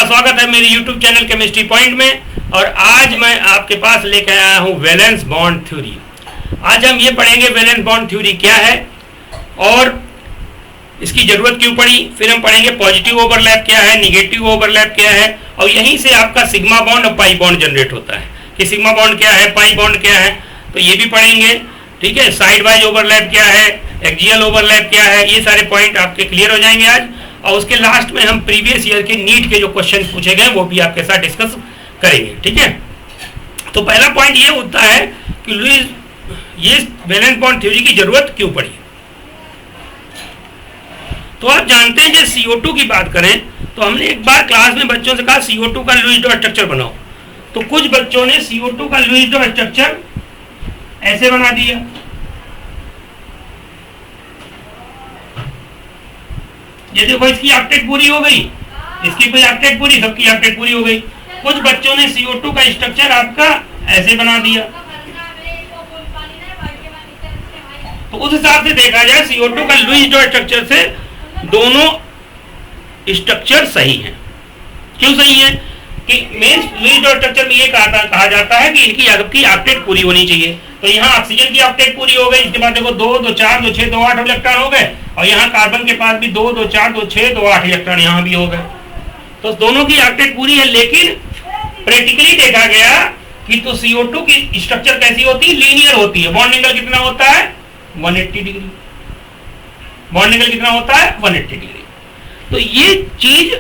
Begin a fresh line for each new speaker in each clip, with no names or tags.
स्वागत है मेरे YouTube चैनल केमिस्ट्री पॉइंट में। और आज मैं आपके पास लेकर आया हूँ वैलेंस बॉन्ड थ्योरी। आज हम ये पढ़ेंगे वैलेंस बॉन्ड थ्योरी क्या है और इसकी जरूरत क्यों पड़ी। फिर हम पढ़ेंगे पॉजिटिव ओवरलैप क्या है, निगेटिव ओवरलैप क्या है, और यहीं से आपका सिग्मा बॉन्ड और पाई बॉन्ड जनरेट होता है कि सिग्मा बॉन्ड क्या है, पाई बॉन्ड क्या है, तो ये भी पढ़ेंगे। ठीक है, साइड वाइज ओवरलैप क्या है, एक्सियल ओवरलैप क्या है, ये सारे पॉइंट आपके क्लियर हो जाएंगे आज। और उसके लास्ट में हम प्रीवियस ईयर के नीट के जो क्वेश्चन पूछे गए वो भी आपके साथ डिस्कस करेंगे। ठीक है, तो पहला पॉइंट ये होता है कि लुईस ये वैलेंस बॉन्ड थ्योरी की जरूरत क्यों पड़ी। तो आप जानते हैं जब CO2 की बात करें तो हमने एक बार क्लास में बच्चों से कहा CO2 का लुईस डॉट स्ट्रक्चर बनाओ, तो कुछ बच्चों ने CO2 का लुईस डॉट स्ट्रक्चर ऐसे बना दिया। ये देखो इसकी ऑक्टेट पूरी हो गई, इसकी कोई ऑक्टेट पूरी, सबकी ऑक्टेट पूरी हो गई। कुछ बच्चों ने CO2 का स्ट्रक्चर आपका ऐसे बना दिया। तो उस हिसाब से देखा जाए CO2 का लुईस डॉट स्ट्रक्चर से दोनों स्ट्रक्चर सही हैं। क्यों सही है कि मेन लुईस डॉट स्ट्रक्चर में ये कहा जाता है कि इनकी आपकी ऑक्टेट पूरी होनी चाहिए। तो यहाँ ऑक्सीजन की ऑक्टेट पूरी हो गई, इसके बाद देखो 2 2 4 2 6 2 8 इलेक्ट्रॉन हो गए, और यहाँ कार्बन के पास भी 2 2 4 2 6 2 8 इलेक्ट्रॉन यहाँ भी हो गए। तो दोनों की ऑक्टेट पूरी है, लेकिन प्रैक्टिकली देखा गया कि तो CO2 की स्ट्रक्चर कैसी होती है, लीनियर होती है। बॉन्ड एंगल कितना होता है 180 डिग्री। बॉन्ड एंगल कितना होता है 180 डिग्री। तो ये चीज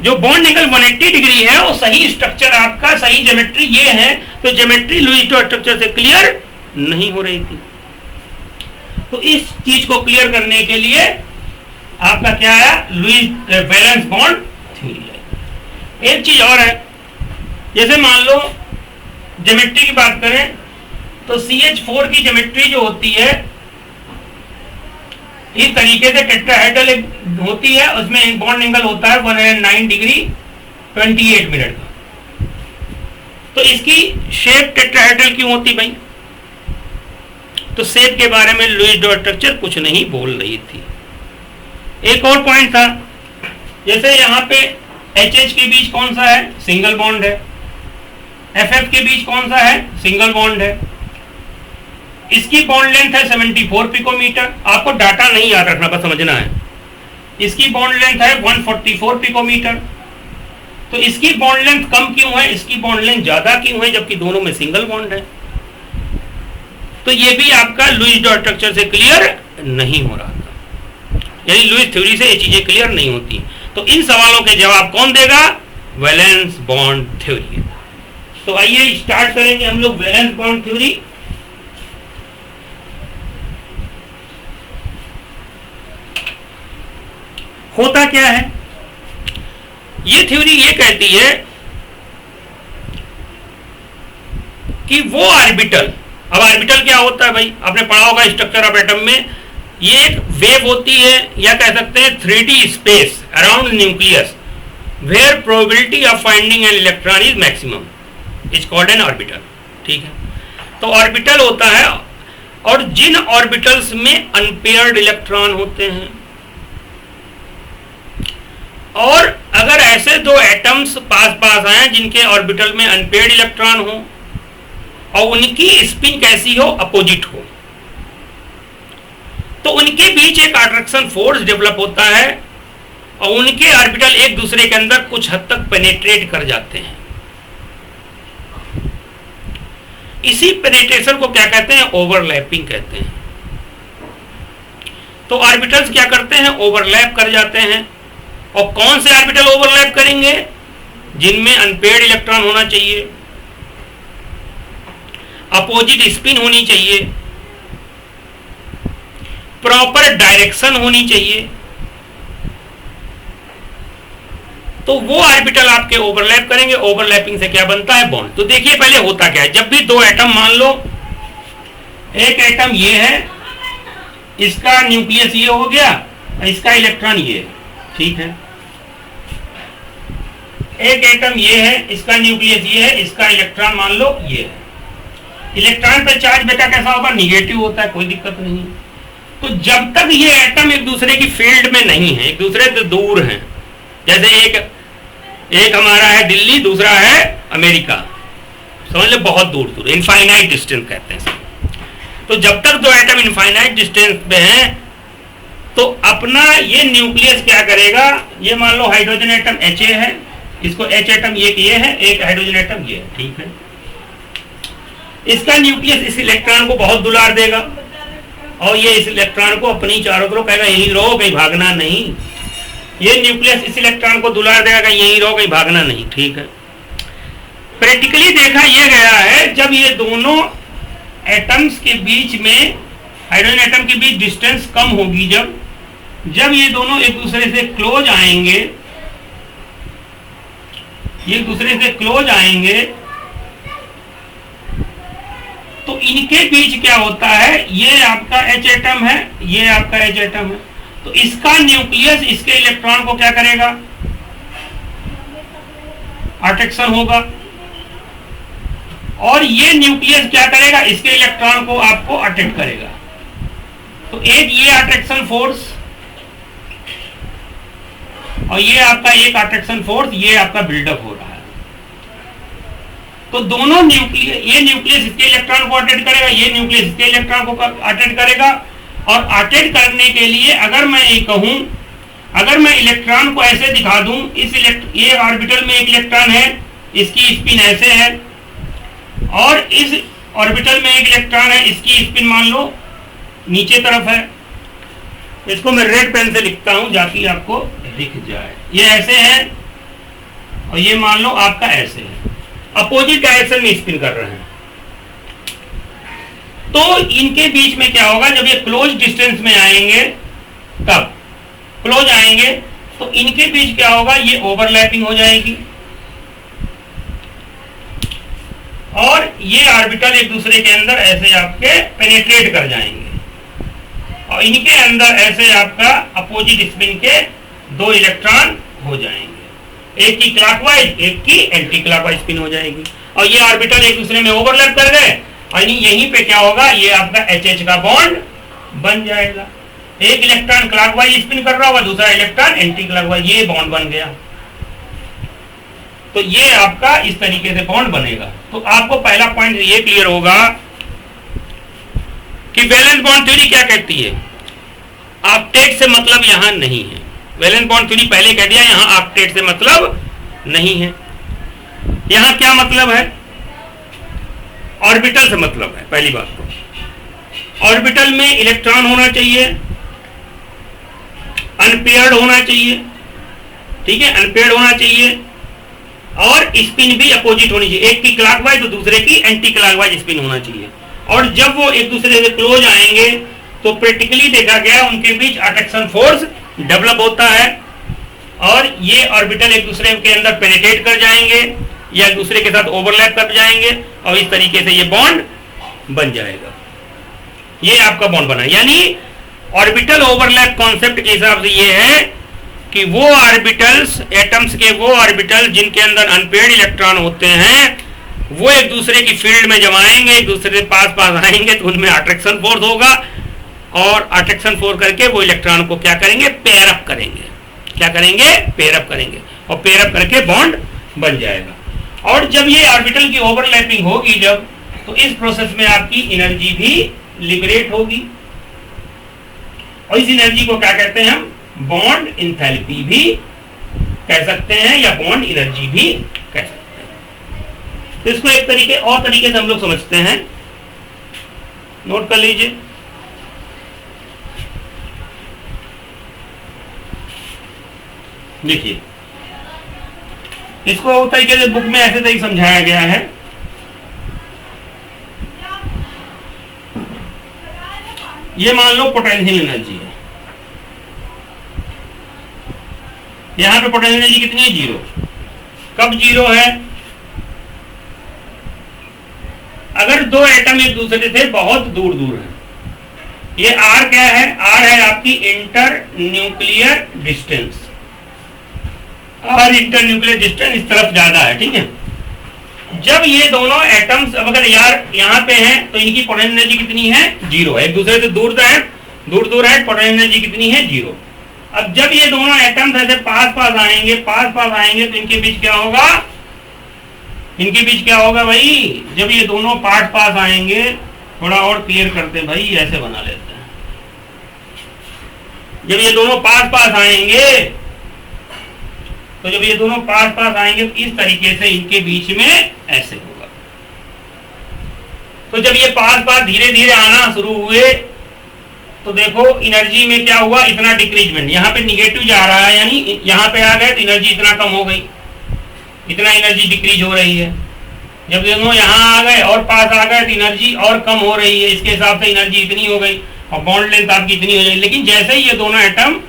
जो बॉन्ड एंगल 180 डिग्री है वो सही स्ट्रक्चर आपका, सही ज्योमेट्री ये है। तो ज्योमेट्री लुईस डॉट स्ट्रक्चर से क्लियर नहीं हो रही थी। तो इस चीज को क्लियर करने के लिए आपका क्या है, लुईस वैलेंस बॉन्ड थ्योरी है। एक चीज और है, जैसे मान लो ज्योमेट्री की बात करें तो CH4 की ज्योमेट्री जो होती है इस तरीके से टेट्राहेड्रल होती है, उसमें एक बॉन्ड एंगल होता है 109 डिग्री 28 मिनट का। तो इसकी शेप टेट्राहेड्रल क्यों होती भाई, तो शेप के बारे में लुईस डॉट स्ट्रक्चर कुछ नहीं बोल रही थी। एक और पॉइंट था, जैसे यहाँ पे HH के बीच कौन सा है, सिंगल बॉन्ड है। FF के बीच कौन सा है, सिंगल बॉन्ड है। इसकी बॉन्ड लेंथ है 74 पिकोमीटर। आपको डाटा नहीं याद रखना, बस समझना है। इसकी बॉन्ड लेंथ है 144 पिकोमीटर। तो इसकी बॉन्ड लेंथ कम क्यों है, इसकी बॉन्ड लेंथ ज्यादा क्यों है, जबकि दोनों में सिंगल बॉन्ड है। तो ये भी आपका लुईस डॉट स्ट्रक्चर से क्लियर नहीं हो रहा था, यानी लुईस थ्योरी से ये चीजें क्लियर नहीं होती। तो इन सवालों के जवाब कौन देगा, वैलेंस बॉन्ड थ्योरी। तो आइए स्टार्ट करेंगे हम लोग वैलेंस बॉन्ड थ्योरी। होता क्या है, ये थ्योरी ये कहती है कि वो ऑर्बिटल, अब ऑर्बिटल क्या होता है भाई, आपने पढ़ा होगा स्ट्रक्चर ऑफ एटम में, ये एक वेव होती है या कह सकते हैं 3D space around nucleus where probability of finding an electron is maximum is called an orbital. ठीक है, तो ऑर्बिटल होता है, और जिन ऑर्बिटल्स में अनपेयर्ड इलेक्ट्रॉन होते हैं, और अगर ऐसे दो एटम्स पास पास आए जिनके ऑर्बिटल में अनपेयर्ड इलेक्ट्रॉन हो और उनकी स्पिन कैसी हो, अपोजिट हो, तो उनके बीच एक अट्रैक्शन फोर्स डेवलप होता है और उनके ऑर्बिटल एक दूसरे के अंदर कुछ हद तक पेनिट्रेट कर जाते हैं। इसी पेनिट्रेशन को क्या कहते हैं, ओवरलैपिंग कहते हैं। तो ऑर्बिटल्स क्या करते हैं, ओवरलैप कर जाते हैं। और कौन से ऑर्बिटल ओवरलैप करेंगे, जिनमें अनपेयर्ड इलेक्ट्रॉन होना चाहिए, अपोजिट स्पिन होनी चाहिए, प्रॉपर डायरेक्शन होनी चाहिए, तो वो ऑर्बिटल आपके ओवरलैप करेंगे। ओवरलैपिंग से क्या बनता है, बॉन्ड। तो देखिए पहले होता क्या है, जब भी दो एटम, मान लो एक एटम ये है, इसका न्यूक्लियस ये हो गया, इसका इलेक्ट्रॉन ये है, ठीक है। एक एटम ये है, इसका न्यूक्लियस ये है, इसका इलेक्ट्रॉन मान लो ये है। इलेक्ट्रॉन पे चार्ज बेटा कैसा होगा, निगेटिव होता है, कोई दिक्कत नहीं। तो जब तक ये एटम एक दूसरे की फील्ड में नहीं है, एक दूसरे से दूर हैं, जैसे एक एक हमारा है दिल्ली, दूसरा है अमेरिका, समझ लो बहुत दूर दूर, इनफाइनाइट डिस्टेंस कहते हैं। तो जब तक दो एटम इनफाइनाइट डिस्टेंस पे हैं तो अपना ये न्यूक्लियस क्या करेगा, ये मान लो हाइड्रोजन एटम Ha है, इसको H एटम ये है, एक हाइड्रोजन एटम ये है, ठीक है। इसका न्यूक्लियस इस इलेक्ट्रॉन को बहुत दुलार देगा और ये इस इलेक्ट्रॉन को अपनी चारों तरफ कहेगा यहीं रहो, कहीं भागना नहीं। ये न्यूक्लियस इस इलेक्ट्रॉन को दुलार देगा, यहीं रहो, कहीं भागना नहीं, ठीक है। प्रैक्टिकली देखा यह गया है जब ये दोनों एटम्स के बीच में, हाइड्रोजन एटम के बीच डिस्टेंस कम होगी, जब ये दोनों एक दूसरे से क्लोज आएंगे, एक दूसरे से क्लोज आएंगे तो इनके बीच क्या होता है, ये आपका H एटम है, ये आपका H एटम है, तो इसका न्यूक्लियस इसके इलेक्ट्रॉन को क्या करेगा, अट्रैक्शन होगा, और ये न्यूक्लियस क्या करेगा, इसके इलेक्ट्रॉन को आपको अट्रैक्ट करेगा। तो एक ये अट्रैक्शन फोर्स और ये आपका एक अट्रैक्शन फोर्स, ये आपका बिल्डअप हो रहा है। तो दोनों न्यूक्लियस, ये न्यूक्लियस इसके इलेक्ट्रॉन को अट्रैक्ट करेगा, ये न्यूक्लियस इसके इलेक्ट्रॉन को अट्रैक्ट करेगा, और अट्रैक्ट करने के लिए अगर मैं ये कहूं, अगर मैं इलेक्ट्रॉन को ऐसे दिखा दूं, ये ऑर्बिटल में एक इलेक्ट्रॉन है, इसकी स्पिन ऐसे है, और इस ऑर्बिटल में एक इलेक्ट्रॉन है, इसकी स्पिन मान लो नीचे तरफ है। इसको मैं रेड पेन से लिखता हूं ताकि आपको दिख जाए। ये ऐसे है और ये मान लो आपका ऐसे है, अपोजिट डायरेक्शन में स्पिन कर रहे हैं। तो इनके बीच में क्या होगा, जब ये क्लोज डिस्टेंस में आएंगे, तब क्लोज आएंगे तो इनके बीच क्या होगा, ये ओवरलैपिंग हो जाएगी और ये ऑर्बिटल एक दूसरे के अंदर ऐसे आपके पेनिट्रेट कर जाएंगे और इनके अंदर ऐसे आपका अपोजिट स्पिन के दो इलेक्ट्रॉन हो जाएंगे, एक की क्लॉकवाइज एक की एंटी क्लॉकवाइज स्पिन हो जाएगी, और ये ऑर्बिटल एक दूसरे में ओवरलैप कर गए और यहीं पे क्या होगा, ये आपका HH का बॉन्ड बन जाएगा। एक इलेक्ट्रॉन क्लॉकवाइज स्पिन कर रहा होगा, दूसरा इलेक्ट्रॉन एंटी क्लॉकवाइज, ये बॉन्ड बन गया। तो ये आपका इस तरीके से बॉन्ड बनेगा। तो आपको पहला पॉइंट ये क्लियर होगा कि वैलेंस बॉन्ड थ्योरी क्या कहती है, ऑक्टेट से मतलब यहां नहीं है। वैलेंस बॉन्ड थ्योरी पहले कह दिया, यहां ऑक्टेट से मतलब नहीं है। यहां क्या मतलब है, ऑर्बिटल से मतलब है। पहली बात तो ऑर्बिटल में इलेक्ट्रॉन होना चाहिए, अनपेयर्ड होना चाहिए, ठीक है, अनपेयर्ड होना चाहिए, और स्पिन भी अपोजिट होनी चाहिए, एक की क्लॉकवाइज तो दूसरे की एंटी क्लॉकवाइज स्पिन होना चाहिए। और जब वो एक दूसरे से क्लोज आएंगे तो प्रैक्टिकली देखा गया उनके बीच अट्रैक्शन फोर्स डेवलप होता है और ये ऑर्बिटल एक दूसरे के अंदर पेनिट्रेट कर जाएंगे या एक दूसरे के साथ ओवरलैप कर जाएंगे और इस तरीके से ये बॉन्ड बन जाएगा। ये आपका बॉन्ड बना, यानी ऑर्बिटल ओवरलैप कॉन्सेप्ट के हिसाब से ये है कि वो ऑर्बिटल्स, एटम्स के वो ऑर्बिटल जिनके अंदर अनपेयर्ड इलेक्ट्रॉन होते हैं, वो एक दूसरे की फील्ड में जब आएंगे, एक दूसरे के पास आएंगे तो उनमें अट्रैक्शन फोर्स होगा और अट्रैक्शन फोर्स करके वो इलेक्ट्रॉन को क्या करेंगे, पेयर अप करेंगे। क्या करेंगे, पेयर अप करेंगे और पेयर अप करके बॉन्ड बन जाएगा। और जब ये ऑर्बिटल की ओवरलैपिंग होगी जब, तो इस प्रोसेस में आपकी एनर्जी भी लिबरेट होगी और इस एनर्जी को क्या कहते हैं हम, बॉन्ड एंथैल्पी भी कह सकते हैं या बॉन्ड एनर्जी भी कह सकते हैं। तो इसको एक तरीके और तरीके से हम लोग समझते हैं, नोट कर लीजिए। देखिए इसको उस तरीके से बुक में ऐसे तरीके समझाया गया है। ये मान लो पोटेंशियल एनर्जी है, यहां पे पोटेंशियल एनर्जी कितनी है, 0। कब 0 है, अगर दो एटम एक दूसरे से बहुत दूर दूर है। ये R क्या है, R है आपकी इंटर न्यूक्लियर डिस्टेंस, और इंटर न्यूक्लियर डिस्टेंस इस तरफ ज्यादा है, ठीक है। जब ये दोनों एटम्स अगर यार यहाँ पे हैं तो इनकी पोटेंशियल एनर्जी कितनी है, 0 है। एक दूसरे से दूर है, पोटेंशियल एनर्जी कितनी है, 0। अब जब ये दोनों एटम्स ऐसे पास पास आएंगे तो इनके बीच क्या होगा, इनके बीच क्या होगा भाई, जब ये दोनों पार्ट पास आएंगे, थोड़ा और क्लियर करते हैं भाई, ऐसे बना लेते हैं। जब ये दोनों पास पास आएंगे, तो जब ये दोनों पास पास आएंगे तो इस तरीके से इनके बीच में ऐसे होगा। तो जब ये पास पास धीरे धीरे आना शुरू हुए तो देखो एनर्जी में क्या हुआ, इतना डिक्रीजमेंट, यहाँ पे निगेटिव जा रहा है, यानी यहाँ पे आ गए तो एनर्जी इतना कम हो गई, इतना एनर्जी डिक्रीज हो रही है। जब दोनों यहाँ आ गए और पास आ गए तो एनर्जी और कम हो रही है, इसके हिसाब से एनर्जी इतनी हो गई और बॉन्ड लेंथ आपकी इतनी हो जाएगी। लेकिन जैसे ही ये दोनों एटम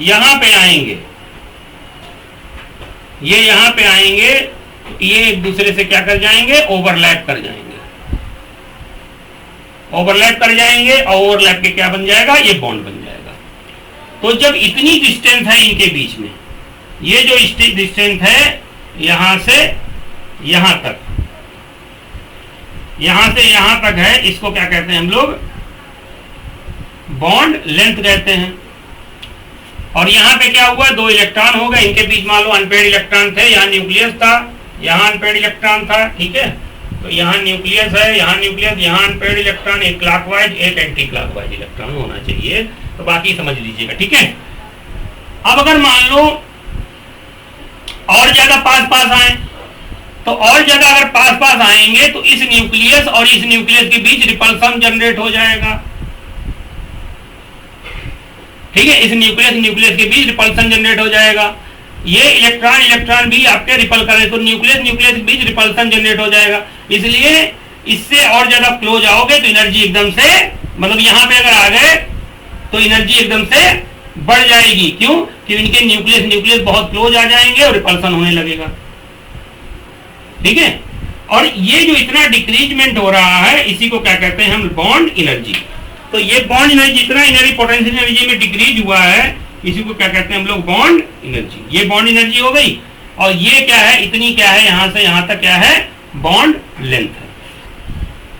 यहाँ पे आएंगे, ये यहाँ पे आएंगे, ये एक दूसरे से क्या कर जाएंगे, ओवरलैप कर जाएंगे, ओवरलैप कर जाएंगे और ओवरलैप के क्या बन जाएगा, ये बॉन्ड बन जाएगा। तो जब इतनी डिस्टेंस है इनके बीच में, ये जो डिस्टेंस है यहां से यहां तक, यहां से यहां तक है, इसको क्या कहते हैं हम लोग, बॉन्ड लेंथ कहते हैं। और यहां पे क्या हुआ, दो इलेक्ट्रॉन हो गए, इनके बीच मान लो अनपेयर्ड इलेक्ट्रॉन थे, यहाँ न्यूक्लियस था, यहाँ अनपेयर्ड इलेक्ट्रॉन था, ठीक है। तो यहाँ न्यूक्लियस है, यहाँ न्यूक्लियस, यहाँ अनपेयर्ड इलेक्ट्रॉन, एक क्लॉकवाइज एक एंटी क्लॉकवाइज इलेक्ट्रॉन होना चाहिए। तो बाकी समझ लीजिएगा, ठीक है। अब अगर मान लो और ज्यादा पास पास आए, तो और ज्यादा अगर पास पास आएंगे तो इस न्यूक्लियस और इस न्यूक्लियस के बीच रिपल्सन जनरेट हो जाएगा, ठीक है। इस न्यूक्लियस के बीच रिपल्सन जनरेट हो जाएगा। ये इलेक्ट्रॉन भी आपके रिपल करें तो न्यूक्लियस के बीच रिपल्सन जनरेट हो जाएगा। इसलिए इससे और ज्यादा क्लोज आओगे तो एनर्जी एकदम से, मतलब यहां पे अगर आ गए तो एनर्जी एकदम से बढ़ जाएगी। क्यों? कि इनके न्यूक्लियस बहुत क्लोज आ जाएंगे और रिपल्सन होने लगेगा, ठीक है। और ये जो इतना डिक्रीजमेंट हो रहा है, इसी को क्या कहते हैं हम, बॉन्ड एनर्जी। तो ये बॉन्ड एनर्जी, इतना एनर्जी पोटेंशियल एनर्जी में डिक्रीज हुआ है, इसी को क्या कहते हैं हम लोग, बॉन्ड एनर्जी। ये बॉन्ड एनर्जी हो गई। और ये क्या है, इतनी क्या है, यहां से यहां तक क्या है, बॉन्ड लेंथ है।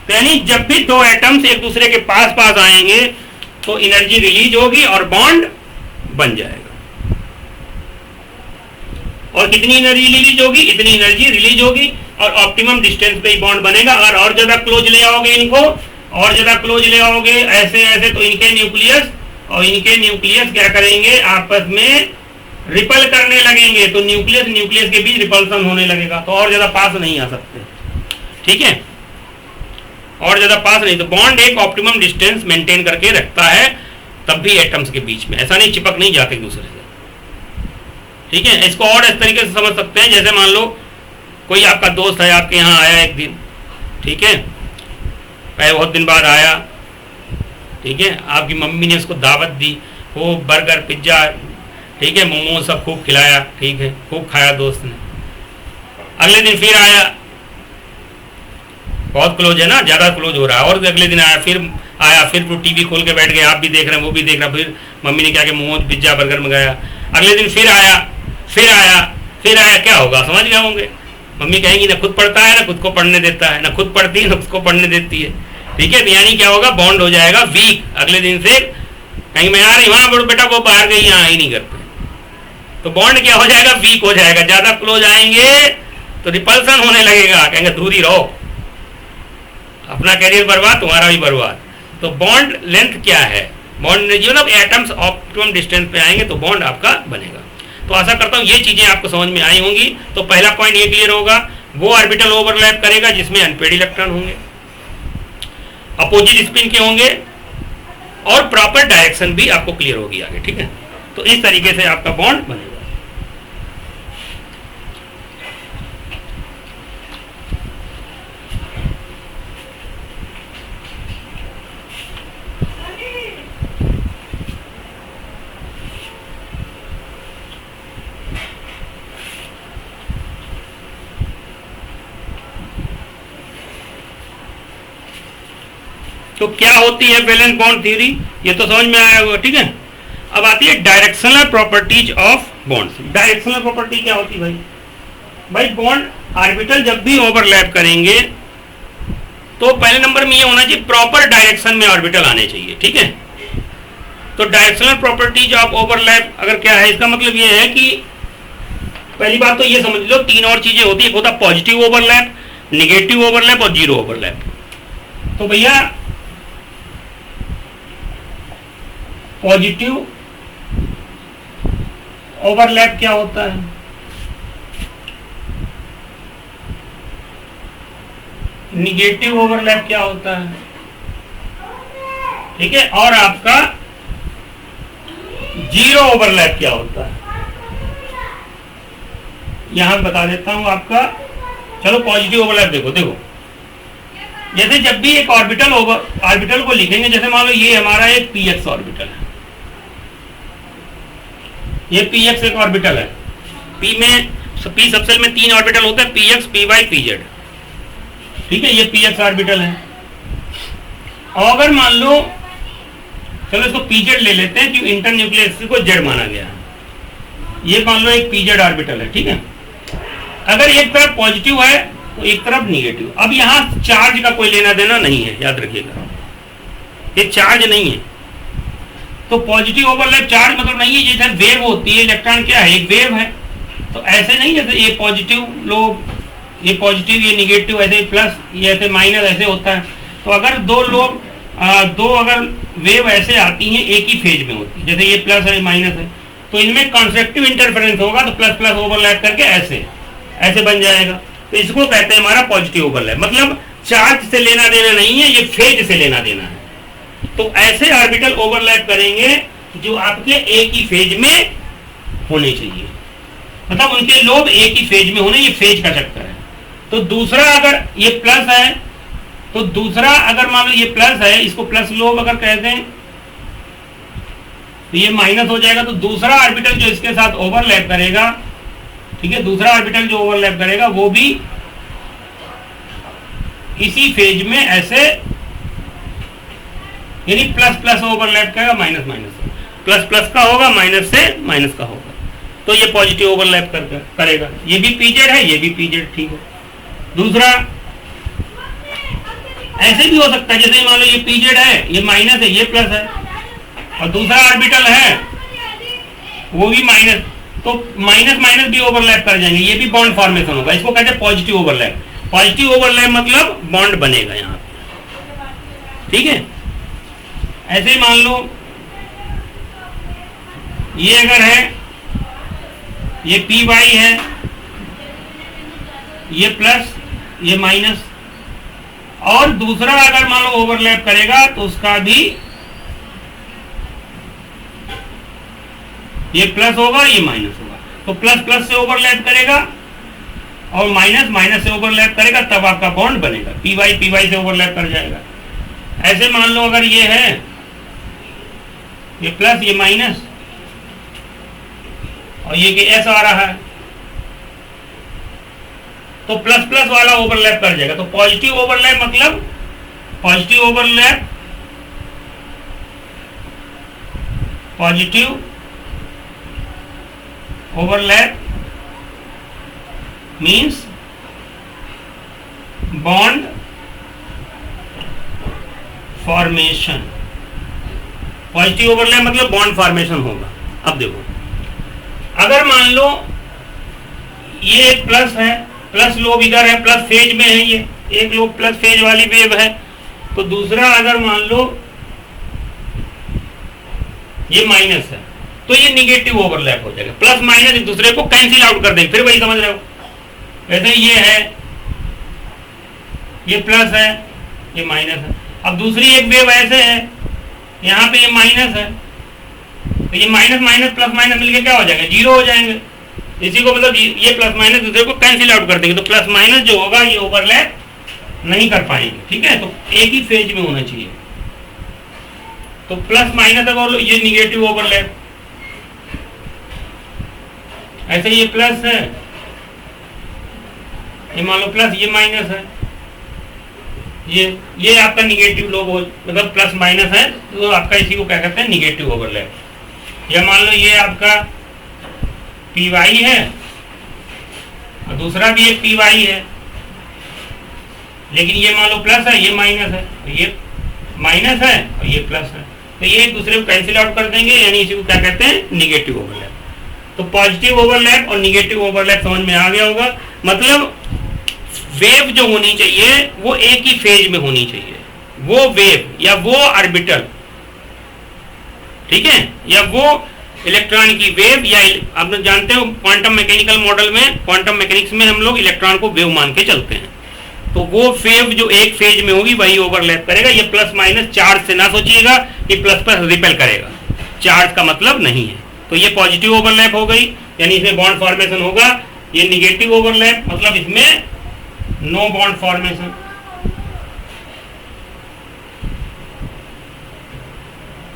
तो यानी जब भी दो एटम्स एक दूसरे के पास पास आएंगे तो एनर्जी रिलीज होगी और बॉन्ड बन जाएगा। और कितनी एनर्जी रिलीज होगी, इतनी एनर्जी रिलीज होगी और ऑप्टिमम डिस्टेंस पे ही बॉन्ड बनेगा। अगर और ज्यादा क्लोज ले आओगे इनको, और ज्यादा क्लोज ले आओगे ऐसे ऐसे, तो इनके न्यूक्लियस और इनके न्यूक्लियस क्या करेंगे, आपस में रिपल करने लगेंगे। तो न्यूक्लियस के बीच रिपल्सन होने लगेगा, तो और ज्यादा पास नहीं आ सकते, ठीक है। और ज्यादा पास नहीं, तो बॉन्ड एक ऑप्टिमम डिस्टेंस मेंटेन करके रखता है, तब भी एटम्स के बीच में ऐसा नहीं चिपक नहीं जाते एक दूसरे से, ठीक है। इसको और इस तरीके से समझ सकते हैं, जैसे मान लो कोई आपका दोस्त है, आपके यहाँ आया एक दिन, ठीक है, बहुत दिन बाद आया, ठीक है। आपकी मम्मी ने उसको दावत दी, वो बर्गर पिज्जा, ठीक है, मोमो सब खूब खिलाया, ठीक है, खूब खाया दोस्त ने। अगले दिन फिर आया, बहुत क्लोज है ना, ज्यादा क्लोज हो रहा है। और अगले दिन आया, फिर टीवी खोल के बैठ गए, आप भी देख रहे हैं, वो भी देख रहा, फिर मम्मी ने क्या कि मोमो पिज्जा बर्गर मंगाया। अगले दिन फिर आया, क्या होगा, समझ गए होंगे। मम्मी कहेंगी ना खुद पढ़ता है, ना खुद को पढ़ने देता है, ना खुद पढ़ती है, ना उसको पढ़ने देती है, ठीक है। यानी क्या होगा, बॉन्ड हो जाएगा वीक। अगले दिन से कहीं मैं आ रही, वहां बेटा वो बाहर गई, यहाँ ही नहीं करते, तो बॉन्ड क्या हो जाएगा, वीक हो जाएगा। ज्यादा क्लोज आएंगे तो रिपल्सन होने लगेगा, कहेंगे दूर ही रहो, अपना कैरियर बर्बाद, तुम्हारा भी बर्बाद। तो बॉन्ड लेंथ क्या है, बॉन्ड मतलब एटम्स ऑप्टिमम डिस्टेंस पे आएंगे तो बॉन्ड आपका बनेगा। तो आशा करता हूँ ये चीजें आपको समझ में आई होंगी। तो पहला पॉइंट ये क्लियर होगा, वो ऑर्बिटल ओवरलैप करेगा जिसमें अनपेयर्ड इलेक्ट्रॉन होंगे, अपोजिट स्पिन के होंगे, और प्रॉपर डायरेक्शन भी आपको क्लियर होगी आगे, ठीक है। तो इस तरीके से आपका बॉन्ड बनेगा। तो क्या होती है वैलेंस बॉन्ड थ्योरी, ये तो समझ में आया होगा, ठीक है। अब आती है directional properties of bonds. Directional property क्या होती है भाई, बॉन्ड ऑर्बिटल जब भी ओवरलैप करेंगे तो पहले नंबर में ये होना चाहिए प्रॉपर डायरेक्शन में ऑर्बिटल आने चाहिए, ठीक है। तो डायरेक्शनल प्रॉपर्टीज ऑफ ओवरलैप अगर क्या है, इसका मतलब ये है कि पहली बात तो ये समझ लो तीन और चीजें होती है, एक होता पॉजिटिव ओवरलैप, निगेटिव ओवरलैप और जीरो ओवरलैप। तो भैया पॉजिटिव ओवरलैप क्या होता है, निगेटिव ओवरलैप क्या होता है, ठीक है, और आपका जीरो ओवरलैप क्या होता है, यहां बता देता हूं आपका। चलो पॉजिटिव ओवरलैप देखो, जैसे जब भी एक ऑर्बिटल को लिखेंगे, जैसे मान लो ये हमारा एक px ऑर्बिटल है, ये px एक ऑर्बिटल है, p सबसेल में तीन ऑर्बिटल होते हैं, px py pz, ठीक है, ये px ऑर्बिटल है। और अगर मान लो, चलो इसको pz ले लेते हैं क्योंकि इंटर न्यूक्लियस को z माना गया है, ये मान लो एक pz ऑर्बिटल है, ठीक है। अगर एक तरफ पॉजिटिव है तो एक तरफ निगेटिव। अब यहां चार्ज का कोई लेना देना नहीं है, याद रखिएगा, ये चार्ज नहीं है। तो पॉजिटिव ओवरलैप चार्ज मतलब नहीं है, जैसे वेव होती है, इलेक्ट्रॉन क्या है, एक वेव है। तो ऐसे नहीं जैसे ये पॉजिटिव लोग, ये पॉजिटिव, ये निगेटिव, ऐसे प्लस, ये ऐसे माइनस, ऐसे होता है। तो अगर दो अगर वेव ऐसे आती हैं, एक ही फेज में होती है, जैसे ये प्लस है माइनस है, तो इनमें कंस्ट्रक्टिव इंटरफेरेंस होगा, तो प्लस प्लस ओवरलैप करके ऐसे बन जाएगा। तो इसको कहते हैं हमारा पॉजिटिव ओवरलैप, मतलब चार्ज से लेना देना नहीं है, ये फेज से लेना देना है। तो ऐसे ऑर्बिटल ओवरलैप करेंगे जो आपके एक ही फेज में होने चाहिए, मतलब उनके लोब एक ही फेज में होने, ये फेज का चक्कर है। तो दूसरा अगर ये प्लस है, तो दूसरा अगर मान लो ये प्लस है, इसको प्लस लोब अगर कह दें तो ये माइनस हो जाएगा। तो दूसरा ऑर्बिटल जो इसके साथ ओवरलैप करेगा, ठीक है, दूसरा ऑर्बिटल जो ओवरलैप करेगा वो भी इसी फेज में ऐसे, यानी प्लस प्लस ओवरलैप करेगा, माइनस माइनस, प्लस प्लस का होगा, माइनस से माइनस का होगा। तो ये पॉजिटिव ओवरलैप करेगा। ये भी पीजेड है, ये भी पीजेड, ठीक है। दूसरा ऐसे भी हो सकता है, जैसे मान लो ये पीजेड है, ये माइनस है, ये प्लस है, और दूसरा ऑर्बिटल है वो भी माइनस, तो माइनस माइनस भी ओवरलैप कर जाएंगे, ये भी बॉन्ड फॉर्मेशन होगा। इसको कहते हैं पॉजिटिव ओवरलैप। पॉजिटिव ओवरलैप मतलब बॉन्ड बनेगा यहाँ पे, ठीक है। ऐसे ही मान लो ये अगर है, ये पी वाई है, ये प्लस, ये माइनस, और दूसरा अगर मान लो ओवरलैप करेगा तो उसका भी ये प्लस होगा, ये माइनस होगा। तो प्लस प्लस से ओवरलैप करेगा और माइनस माइनस से ओवरलैप करेगा, तब आपका बॉन्ड बनेगा। पी वाई से ओवरलैप कर जाएगा। ऐसे मान लो अगर ये है, ये प्लस, ये माइनस, और ये एस आ रहा है, तो प्लस प्लस वाला ओवरलैप कर जाएगा। तो पॉजिटिव ओवरलैप मतलब, positive overlap, positive overlap means bond formation. Positive overlap मतलब बॉन्ड फॉर्मेशन होगा। अब देखो, अगर मान लो ये एक प्लस है, प्लस लोब इधर है, प्लस फेज में है, ये एक लोब प्लस फेज वाली वेव है, तो दूसरा अगर मान लो ये माइनस है, तो ये निगेटिव ओवरलैप हो जाएगा। प्लस माइनस एक दूसरे को कैंसिल आउट कर देंगे, फिर वही समझ रहे हो। वैसे ये है, ये प्लस है, ये माइनस है। अब दूसरी एक वेव ऐसे है, यहाँ पे ये माइनस है, तो ये माइनस माइनस प्लस माइनस मिलके क्या हो जाएगा, जीरो हो जाएंगे। इसी को मतलब ये प्लस माइनस दूसरे को कैंसिल आउट कर देंगे, तो प्लस माइनस जो होगा ये ओवरलैप नहीं कर पाएंगे, ठीक है। तो एक ही फेज में होना चाहिए। तो प्लस माइनस अगर ये निगेटिव ओवरलैप, ऐसे ये प्लस है, ये मान लो प्लस, ये माइनस है, ये आपका निगेटिव लोब मतलब प्लस माइनस है, तो आपका इसी को क्या कहते हैं, निगेटिव ओवरलैप। या मान लो ये आपका पी वाई है और दूसरा भी एक पी वाई है, लेकिन ये मान लो प्लस है, ये माइनस है, ये माइनस है और ये प्लस है, तो ये एक दूसरे को कैंसिल आउट कर देंगे, यानी इसी को क्या कहते हैं, निगेटिव ओवरलैप। तो पॉजिटिव ओवरलैप और निगेटिव ओवरलैप समझ में आ गया होगा। मतलब वेव जो होनी चाहिए वो एक ही फेज में होनी चाहिए, वो वेव या वो ऑर्बिटल, ठीक है, या वो इलेक्ट्रॉन की वेव, या आप लोग जानते हो क्वांटम मैकेनिकल मॉडल में, क्वांटम मैकेनिक्स में हम लोग इलेक्ट्रॉन को वेव मान के चलते हैं। तो वो वेव जो एक फेज में होगी वही ओवरलैप करेगा। ये प्लस माइनस चार्ज से ना सोचिएगा कि प्लस पर रिपेल करेगा, चार्ज का मतलब नहीं है। तो ये पॉजिटिव ओवरलैप हो गई, यानी इसमें बॉन्ड फॉर्मेशन होगा। ये निगेटिव ओवरलैप मतलब इसमें नो बॉन्ड फॉर्मेशन।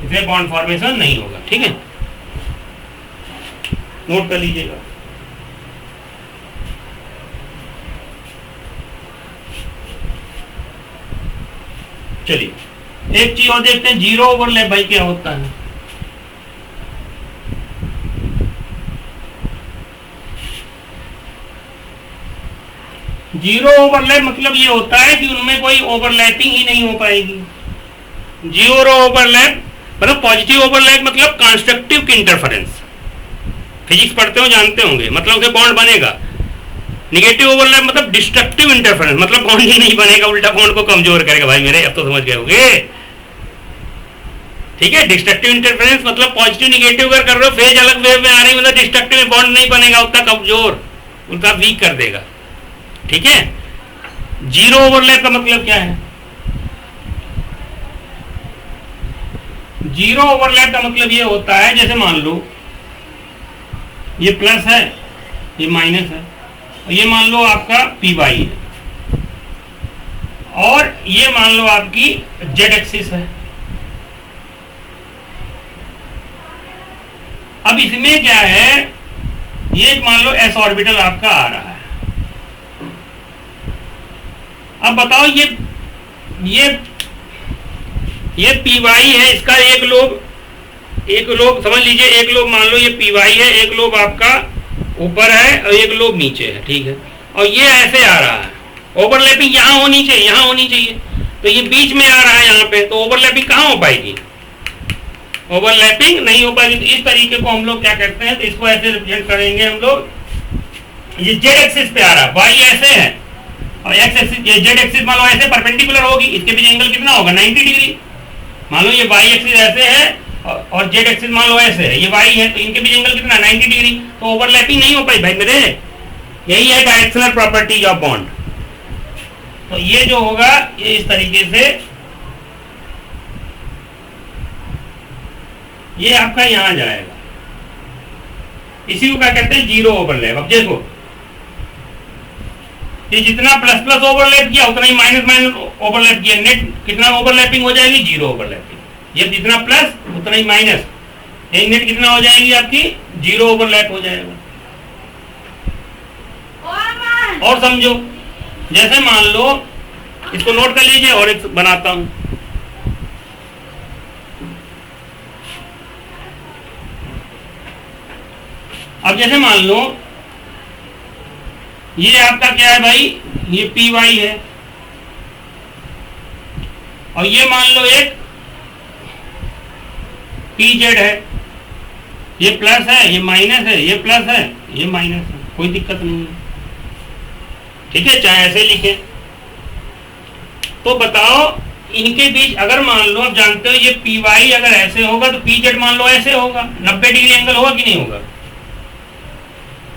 इसमें बॉन्ड फॉर्मेशन नहीं होगा, ठीक है, नोट कर लीजिएगा। चलिए एक चीज और देखते हैं, जीरो ओवरलैप भाई क्या होता है। जीरो ओवरलैप मतलब ये होता है कि उनमें कोई ओवरलैपिंग ही नहीं हो पाएगी। जीरो ओवरलैप मतलब पॉजिटिव ओवरलैप मतलब कंस्ट्रक्टिव इंटरफेरेंस, फिजिक्स पढ़ते हो जानते होंगे, मतलब उसे बॉन्ड बनेगा। निगेटिव ओवरलैप मतलब डिस्ट्रक्टिव इंटरफेरेंस, मतलब बॉन्ड ही नहीं बनेगा, उल्टा बॉन्ड को कमजोर करेगा। भाई मेरे अब तो समझ गए होंगे, ठीक है। डिस्ट्रक्टिव इंटरफेरेंस मतलब पॉजिटिव निगेटिव अगर कर रहे हो, फेज अलग वेव में आ रही मतलब डिस्ट्रक्टिव में बॉन्ड नहीं बनेगा, उतना कमजोर, उतना वीक कर देगा, ठीक है। जीरो ओवरलैप का मतलब क्या है? जीरो ओवरलैप का मतलब ये होता है, जैसे मान लो ये प्लस है, ये माइनस है, और ये मान लो आपका पी वाई है, और ये मान लो आपकी जेड एक्सिस है। अब इसमें क्या है, ये मान लो एस ऑर्बिटल आपका आ रहा है। अब बताओ ये पी वाई है, इसका एक लोब समझ लीजिए, एक लोब मान लो ये पी वाई है, एक लोब आपका ऊपर है और एक लोब नीचे है, ठीक है। और ये ऐसे आ रहा है, ओवरलैपिंग यहाँ होनी चाहिए, यहाँ होनी चाहिए, तो ये बीच में आ रहा है यहाँ पे, तो ओवरलैपिंग कहाँ हो पाएगी? ओवरलैपिंग नहीं हो पाएगी। तो इस तरीके को हम लोग क्या करते हैं, तो इसको ऐसे रिप्रेजेंट करेंगे हम लोग, ये जेड एक्सिस पे आ रहा है, वाई ऐसे है और एक्स एक्सिस, ये जेड एक्सिस मान लो ऐसे परपेंडिकुलर होगी, इसके बीच एंगल कितना होगा, 90 डिग्री। मान लो ये वाई एक्सिस ऐसे है और जेड एक्सिस मान लो ऐसे है, ये वाई है, तो इनके बीच एंगल कितना, 90 डिग्री। तो ओवरलैपिंग नहीं हो पाई भाई मेरे, यही है डायरेक्शनल प्रॉपर्टी ऑफ बॉन्ड। तो ये जो होगा ये इस तरीके से ये आपका यहां जाएगा, इसी को क्या कहते हैं, जीरो ओवरलैप। अब देखो ये जितना प्लस प्लस ओवरलैप किया उतना ही माइनस माइनस ओवरलैप किया, नेट कितना ओवरलैपिंग हो जाएगी, जीरो ओवरलैपिंग। ये जितना प्लस उतना ही माइनस, ये नेट कितना हो जाएगी आपकी, जीरो ओवरलैप हो जाएगा। और समझो, जैसे मान लो इसको नोट कर लीजिए और एक बनाता हूं। अब जैसे मान लो ये आपका क्या है भाई, ये पी वाई है, और ये मान लो एक पी जेड है, ये प्लस है, ये माइनस है, ये प्लस है, ये माइनस है, कोई दिक्कत नहीं है, ठीक है, चाहे ऐसे लिखे। तो बताओ इनके बीच अगर मान लो, आप जानते हो ये पी वाई अगर ऐसे होगा तो पी जेड मान लो ऐसे होगा, 90 डिग्री एंगल होगा कि नहीं होगा।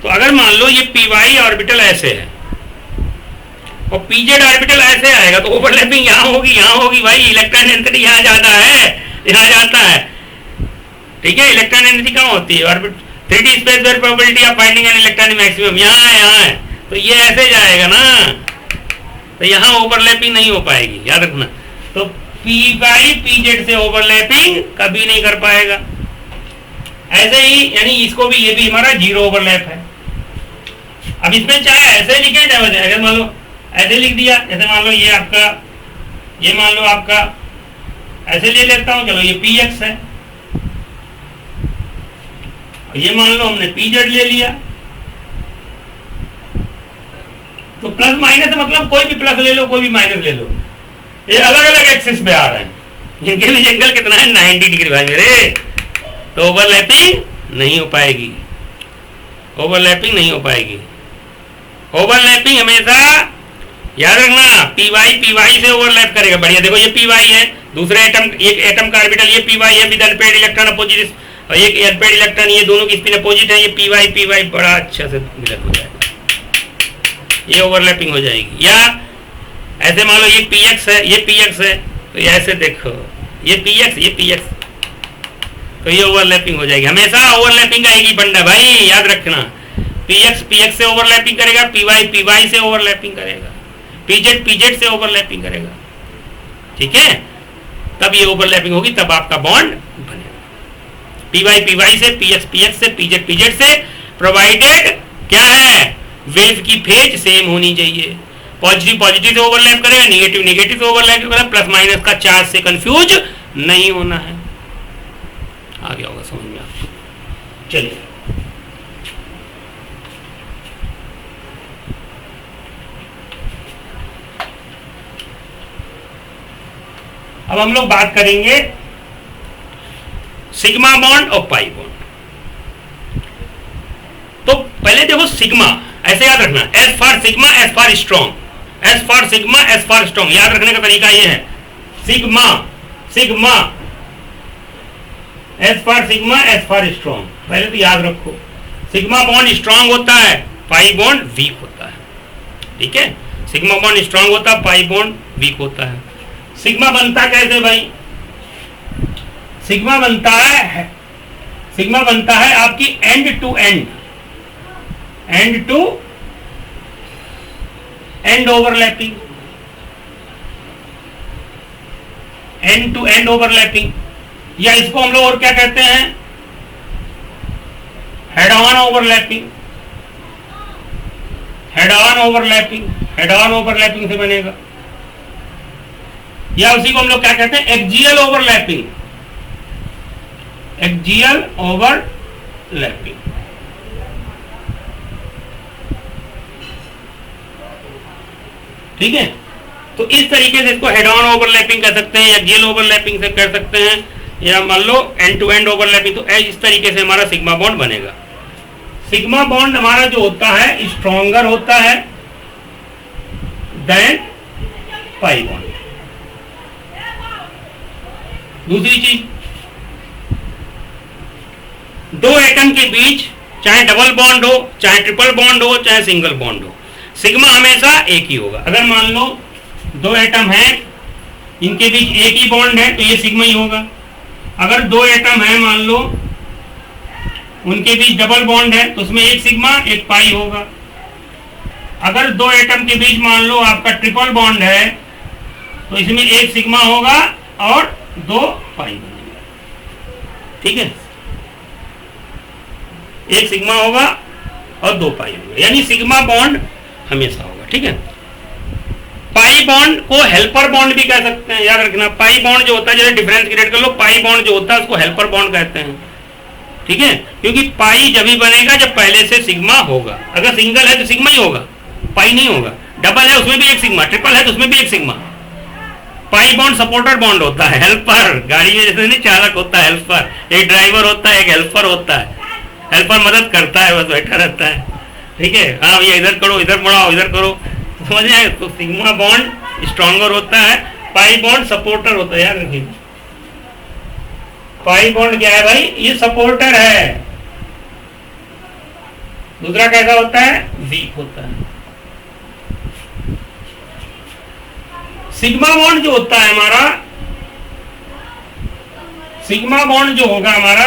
तो अगर मान लो ये पी वाई ऑर्बिटल ऐसे है और पी जेड ऑर्बिटल ऐसे आएगा, तो ओवरलैपिंग यहाँ होगी भाई, इलेक्ट्रॉन डेंसिटी यहाँ ज्यादा है, यहाँ जाता है, ठीक है। इलेक्ट्रॉन डेंसिटी कहाँ होती है, orbit 3D space where probability of finding an electron maximum यहाँ है, तो ये ऐसे जाएगा ना, तो यहाँ ओवरलैपिंग नहीं हो पाएगी, याद रखना। तो पी वाई पी जेड से ओवरलैपिंग कभी नहीं कर पाएगा। ऐसे ही यानी इसको भी, ये भी हमारा जीरो ओवरलैप है। अब इसमें चाहे ऐसे लिखे चाहे वैसे, अगर मान लो ऐसे लिख दिया, जैसे मान लो ये आपका, ये मान लो आपका ऐसे ले लेता हूं, चलो ये पी एक्स है, ये मान लो हमने पी जेड ले लिया। तो प्लस माइनस मतलब कोई भी प्लस ले लो कोई भी माइनस ले लो, ये अलग अलग एक्सिस पे आ रहे हैं, इनके बीच एंगल कितना है 90 डिग्री भाई मेरे, तो ओवरलैपिंग नहीं हो पाएगी, ओवरलैपिंग नहीं हो पाएगी। ओवरलैपिंग हमेशा याद रखना पी वाई से ओवरलैप करेगा। बढ़िया देखो ये पी वाई है, दूसरे एटम, एक एटम का ऑर्बिटल ये पी वाई है विद अनपेयर्ड इलेक्ट्रॉन अपोजिट, और एक अनपेयर्ड इलेक्ट्रॉन, ये दोनों की स्पिन अपोजिट है, ये पी वाई बड़ा अच्छा से मिलन हो जाएगा, ये ओवरलैपिंग हो जाएगी। या ऐसे मान लो ये पी एक्स है, ये पी एक्स है, तो ये ऐसे देखो ये पी एक्स, ये पी एक्स, तो ये ओवरलैपिंग हो जाएगी। हमेशा ओवरलैपिंग आएगी बंदा भाई, याद रखना। पी एक्स से ओवरलैपिंग करेगा, पी वाई से ओवरलैपिंग करेगा, पीजेड से ओवरलैपिंग करेगा, ठीक है। तब ये ओवरलैपिंग होगी, तब आपका बॉन्ड बनेगा। पी वाई से, पी एक्स से, पीजेड से, प्रोवाइडेड क्या है, वेव की फेज सेम होनी चाहिए। पॉजिटिव से ओवरलैप करेगा, नेगेटिव से ओवरलैप करेगा, प्लस माइनस का चार्ज से कंफ्यूज नहीं होना है। आ गया होगा समझ में आपको। चलिए अब हम लोग बात करेंगे सिग्मा बॉन्ड और पाई बॉन्ड। तो पहले देखो सिग्मा, ऐसे याद रखना, S for sigma, S for strong, S for sigma, S for strong, याद रखने का तरीका ये है। Sigma sigma, S for sigma, S for strong, पहले तो याद रखो। सिग्मा बॉन्ड स्ट्रॉन्ग होता है, पाई बॉन्ड वीक होता है, ठीक है। सिग्मा बॉन्ड स्ट्रॉन्ग होता है, पाई बॉन्ड वीक होता है। सिग्मा बनता कैसे भाई, सिग्मा बनता है आपकी end to end overlapping, end to end overlapping, या इसको हम लोग और क्या कहते हैं, head on overlapping, head on overlapping से बनेगा। या उसी को हम लोग क्या कहते हैं, एक्सियल ओवरलैपिंग, ठीक है। तो इस तरीके से इसको हेड ऑन ओवरलैपिंग कह सकते हैं, या एक्सियल ओवरलैपिंग से कर सकते हैं, या मान लो एंड टू एंड ओवरलैपिंग। तो इस तरीके से हमारा सिग्मा बॉन्ड बनेगा। सिग्मा बॉन्ड हमारा जो होता है स्ट्रॉन्गर होता है देन पाई बॉन्ड। दूसरी चीज, दो एटम के बीच चाहे डबल बॉन्ड हो, चाहे ट्रिपल बॉन्ड हो, चाहे सिंगल बॉन्ड हो, सिग्मा हमेशा एक ही होगा। अगर मान लो दो एटम हैं, इनके बीच एक ही बॉन्ड है, तो ये सिग्मा ही होगा। अगर दो एटम है मान लो, उनके बीच डबल बॉन्ड है, तो उसमें एक सिग्मा एक पाई होगा। अगर दो एटम के बीच मान लो आपका ट्रिपल बॉन्ड है, तो इसमें एक सिग्मा होगा और दो पाई बनेगा, ठीक है। एक सिग्मा होगा और दो पाई होगा, यानी सिग्मा बॉन्ड हमेशा होगा, ठीक है। पाई बॉन्ड को हेल्पर बॉन्ड भी कह सकते हैं, याद रखना। पाई बॉन्ड जो होता है, जैसे डिफरेंस क्रिएट कर लो, पाई बॉन्ड जो होता है उसको हेल्पर बॉन्ड कहते हैं, ठीक है। क्योंकि पाई जब ही बनेगा जब पहले से सिग्मा होगा। अगर सिंगल है तो सिग्मा ही होगा, पाई नहीं होगा। डबल है उसमें भी एक सिग्मा, ट्रिपल है तो उसमें भी एक sigma. Pi bond supporter bond होता है, हेल्पर, गाड़ी में जैसे नहीं चालक होता है हेल्पर, एक ड्राइवर होता है, एक हेल्पर होता है। हेल्पर मदद करता है, बस बैठा रहता है, ठीक है। हाँ भैया इधर करो, इधर बढ़ाओ, इधर करो, तो समझ आए। तो सिग्मा बॉन्ड स्ट्रॉन्गर होता है, पाई बॉन्ड सपोर्टर होता है, याद रखिए। पाई बॉन्ड क्या है भाई, ये सपोर्टर है। दूसरा कैसा होता है, वीक होता है। सिग्मा बॉन्ड जो होता है हमारा, सिग्मा बॉन्ड जो होगा हमारा,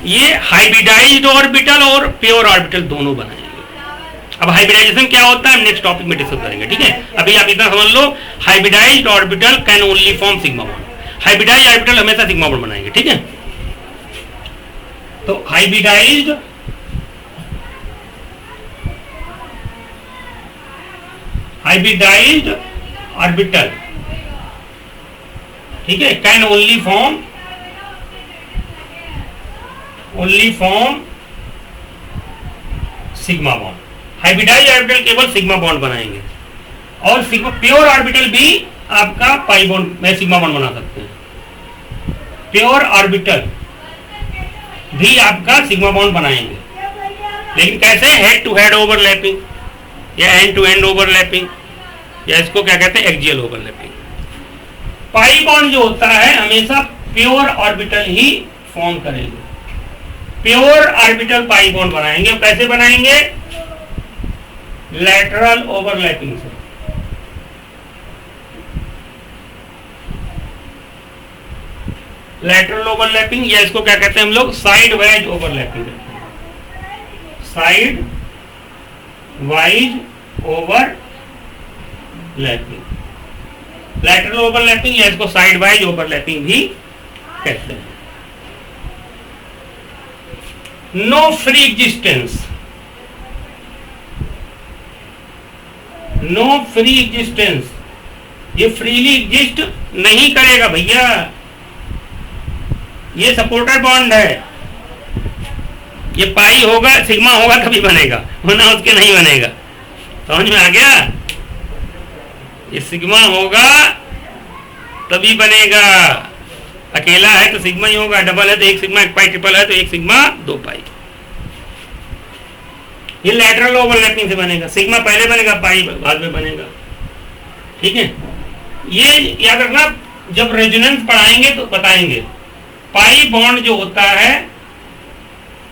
ये हाइब्रिडाइज्ड ऑर्बिटल और प्योर ऑर्बिटल दोनों बनाएंगे। अब हाइब्रिडाइजेशन क्या होता है हम नेक्स्ट टॉपिक में डिस्कस करेंगे, ठीक है। अभी आप इतना समझ लो, hybridized orbital can only form sigma bond. Hybridized orbital हमेशा सिग्मा बॉन्ड बनाएंगे, ठीक है। तो हाइब्रिडाइज्ड ऑर्बिटल, ठीक है, can only form sigma bond. Hybridized orbital केवल सिग्मा बॉन्ड बनाएंगे, और सिग्मा प्योर ऑर्बिटल भी आपका पाई बॉन्ड में सिग्मा बॉन्ड बना सकते हैं। प्योर ऑर्बिटल भी आपका सिग्मा बॉन्ड बनाएंगे, लेकिन कैसे? हेड टू हेड ओवरलैपिंग या एंड टू एंड ओवरलैपिंग, या इसको क्या कहते हैं? Axial overlapping. पाई बॉन्ड जो होता है हमेशा प्योर ऑर्बिटल ही फॉर्म करेंगे, प्योर ऑर्बिटल पाई बॉन्ड बनाएंगे। कैसे बनाएंगे? लैटरल ओवरलैपिंग से। लैटरल ओवरलैपिंग, या इसको क्या कहते हैं हम लोग? Sidewise overlapping. Sidewise overlapping, lateral overlapping, या इसको साइड वाइज ओवरलैपिंग भी कहते हैं। No free existence, no free existence, ये फ्रीली एग्जिस्ट नहीं करेगा भैया, ये सपोर्टर बॉन्ड है। ये पाई होगा, सिग्मा होगा तभी बनेगा, वरना उसके नहीं बनेगा। समझ में आ गया? ये सिग्मा होगा तभी बनेगा। अकेला है तो सिग्मा ही होगा, डबल है तो एक सिग्मा एक पाई, ट्रिपल है तो एक सिग्मा दो पाई। ये लैटरल ओवरलैपिंग से बनेगा, सिग्मा पहले बनेगा, पाई बाद में बनेगा। ठीक है, ये याद रखना, जब रेजोनेंस पढ़ाएंगे तो बताएंगे। पाई बॉन्ड जो होता है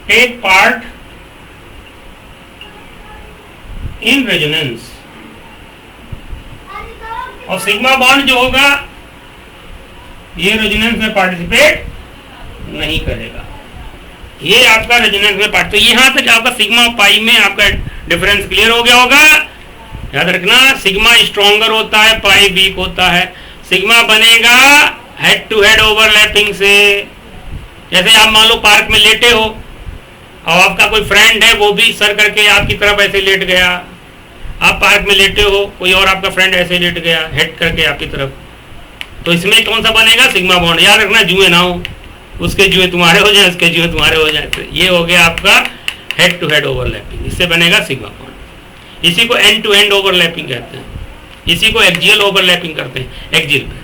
टेक पार्ट इन रेजोनेंस, और सिग्मा बॉन्ड जो होगा ये रेजोनेंस में पार्टिसिपेट नहीं करेगा। ये आपका रेजोनेंस में पार्ट। तो यहां तक आपका सिग्मा पाई में आपका डिफरेंस क्लियर हो गया होगा। याद रखना, सिग्मा स्ट्रॉन्गर होता है, पाई वीक होता है। सिग्मा बनेगा हेड टू हेड ओवरलैपिंग से। जैसे आप मान लो पार्क में लेटे हो और आपका कोई फ्रेंड है, वो भी सर करके आपकी तरफ ऐसे लेट गया। आप पार्क में लेटे हो, कोई और आपका फ्रेंड ऐसे लेट गया हेड करके आपकी तरफ, तो इसमें कौन सा बनेगा? Sigma bond. याद रखना, जुए ना हो, उसके जुए तुम्हारे हो जाए, उसके जुए तुम्हारे हो जाए। तो ये हो गया आपका हेड टू हेड ओवरलैपिंग, इससे बनेगा सिग्मा बॉन्ड। इसी को एंड टू एंड ओवरलैपिंग कहते हैं, इसी को एक्सियल ओवरलैपिंग करते हैं, एक्सियल पे।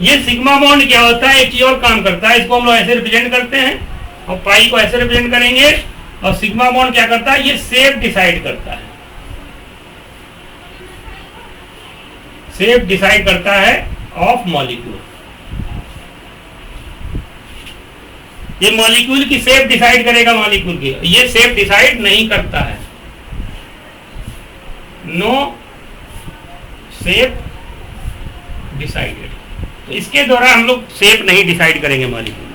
ये सिग्मा बॉन्ड क्या होता है? एक चीज और काम करता है, इसको हम लोग ऐसे रिप्रेजेंट करते हैं और पाई को ऐसे रिप्रेजेंट करेंगे। और सिग्मा बॉन्ड क्या करता है? ये शेप डिसाइड करता है, शेप डिसाइड करता है ऑफ मॉलिक्यूल। ये मॉलिक्यूल की शेप डिसाइड करेगा, मॉलिक्यूल की। ये शेप डिसाइड नहीं करता है, नो शेप डिसाइडेड। तो इसके द्वारा हम लोग शेप नहीं डिसाइड करेंगे मॉलिक्यूल।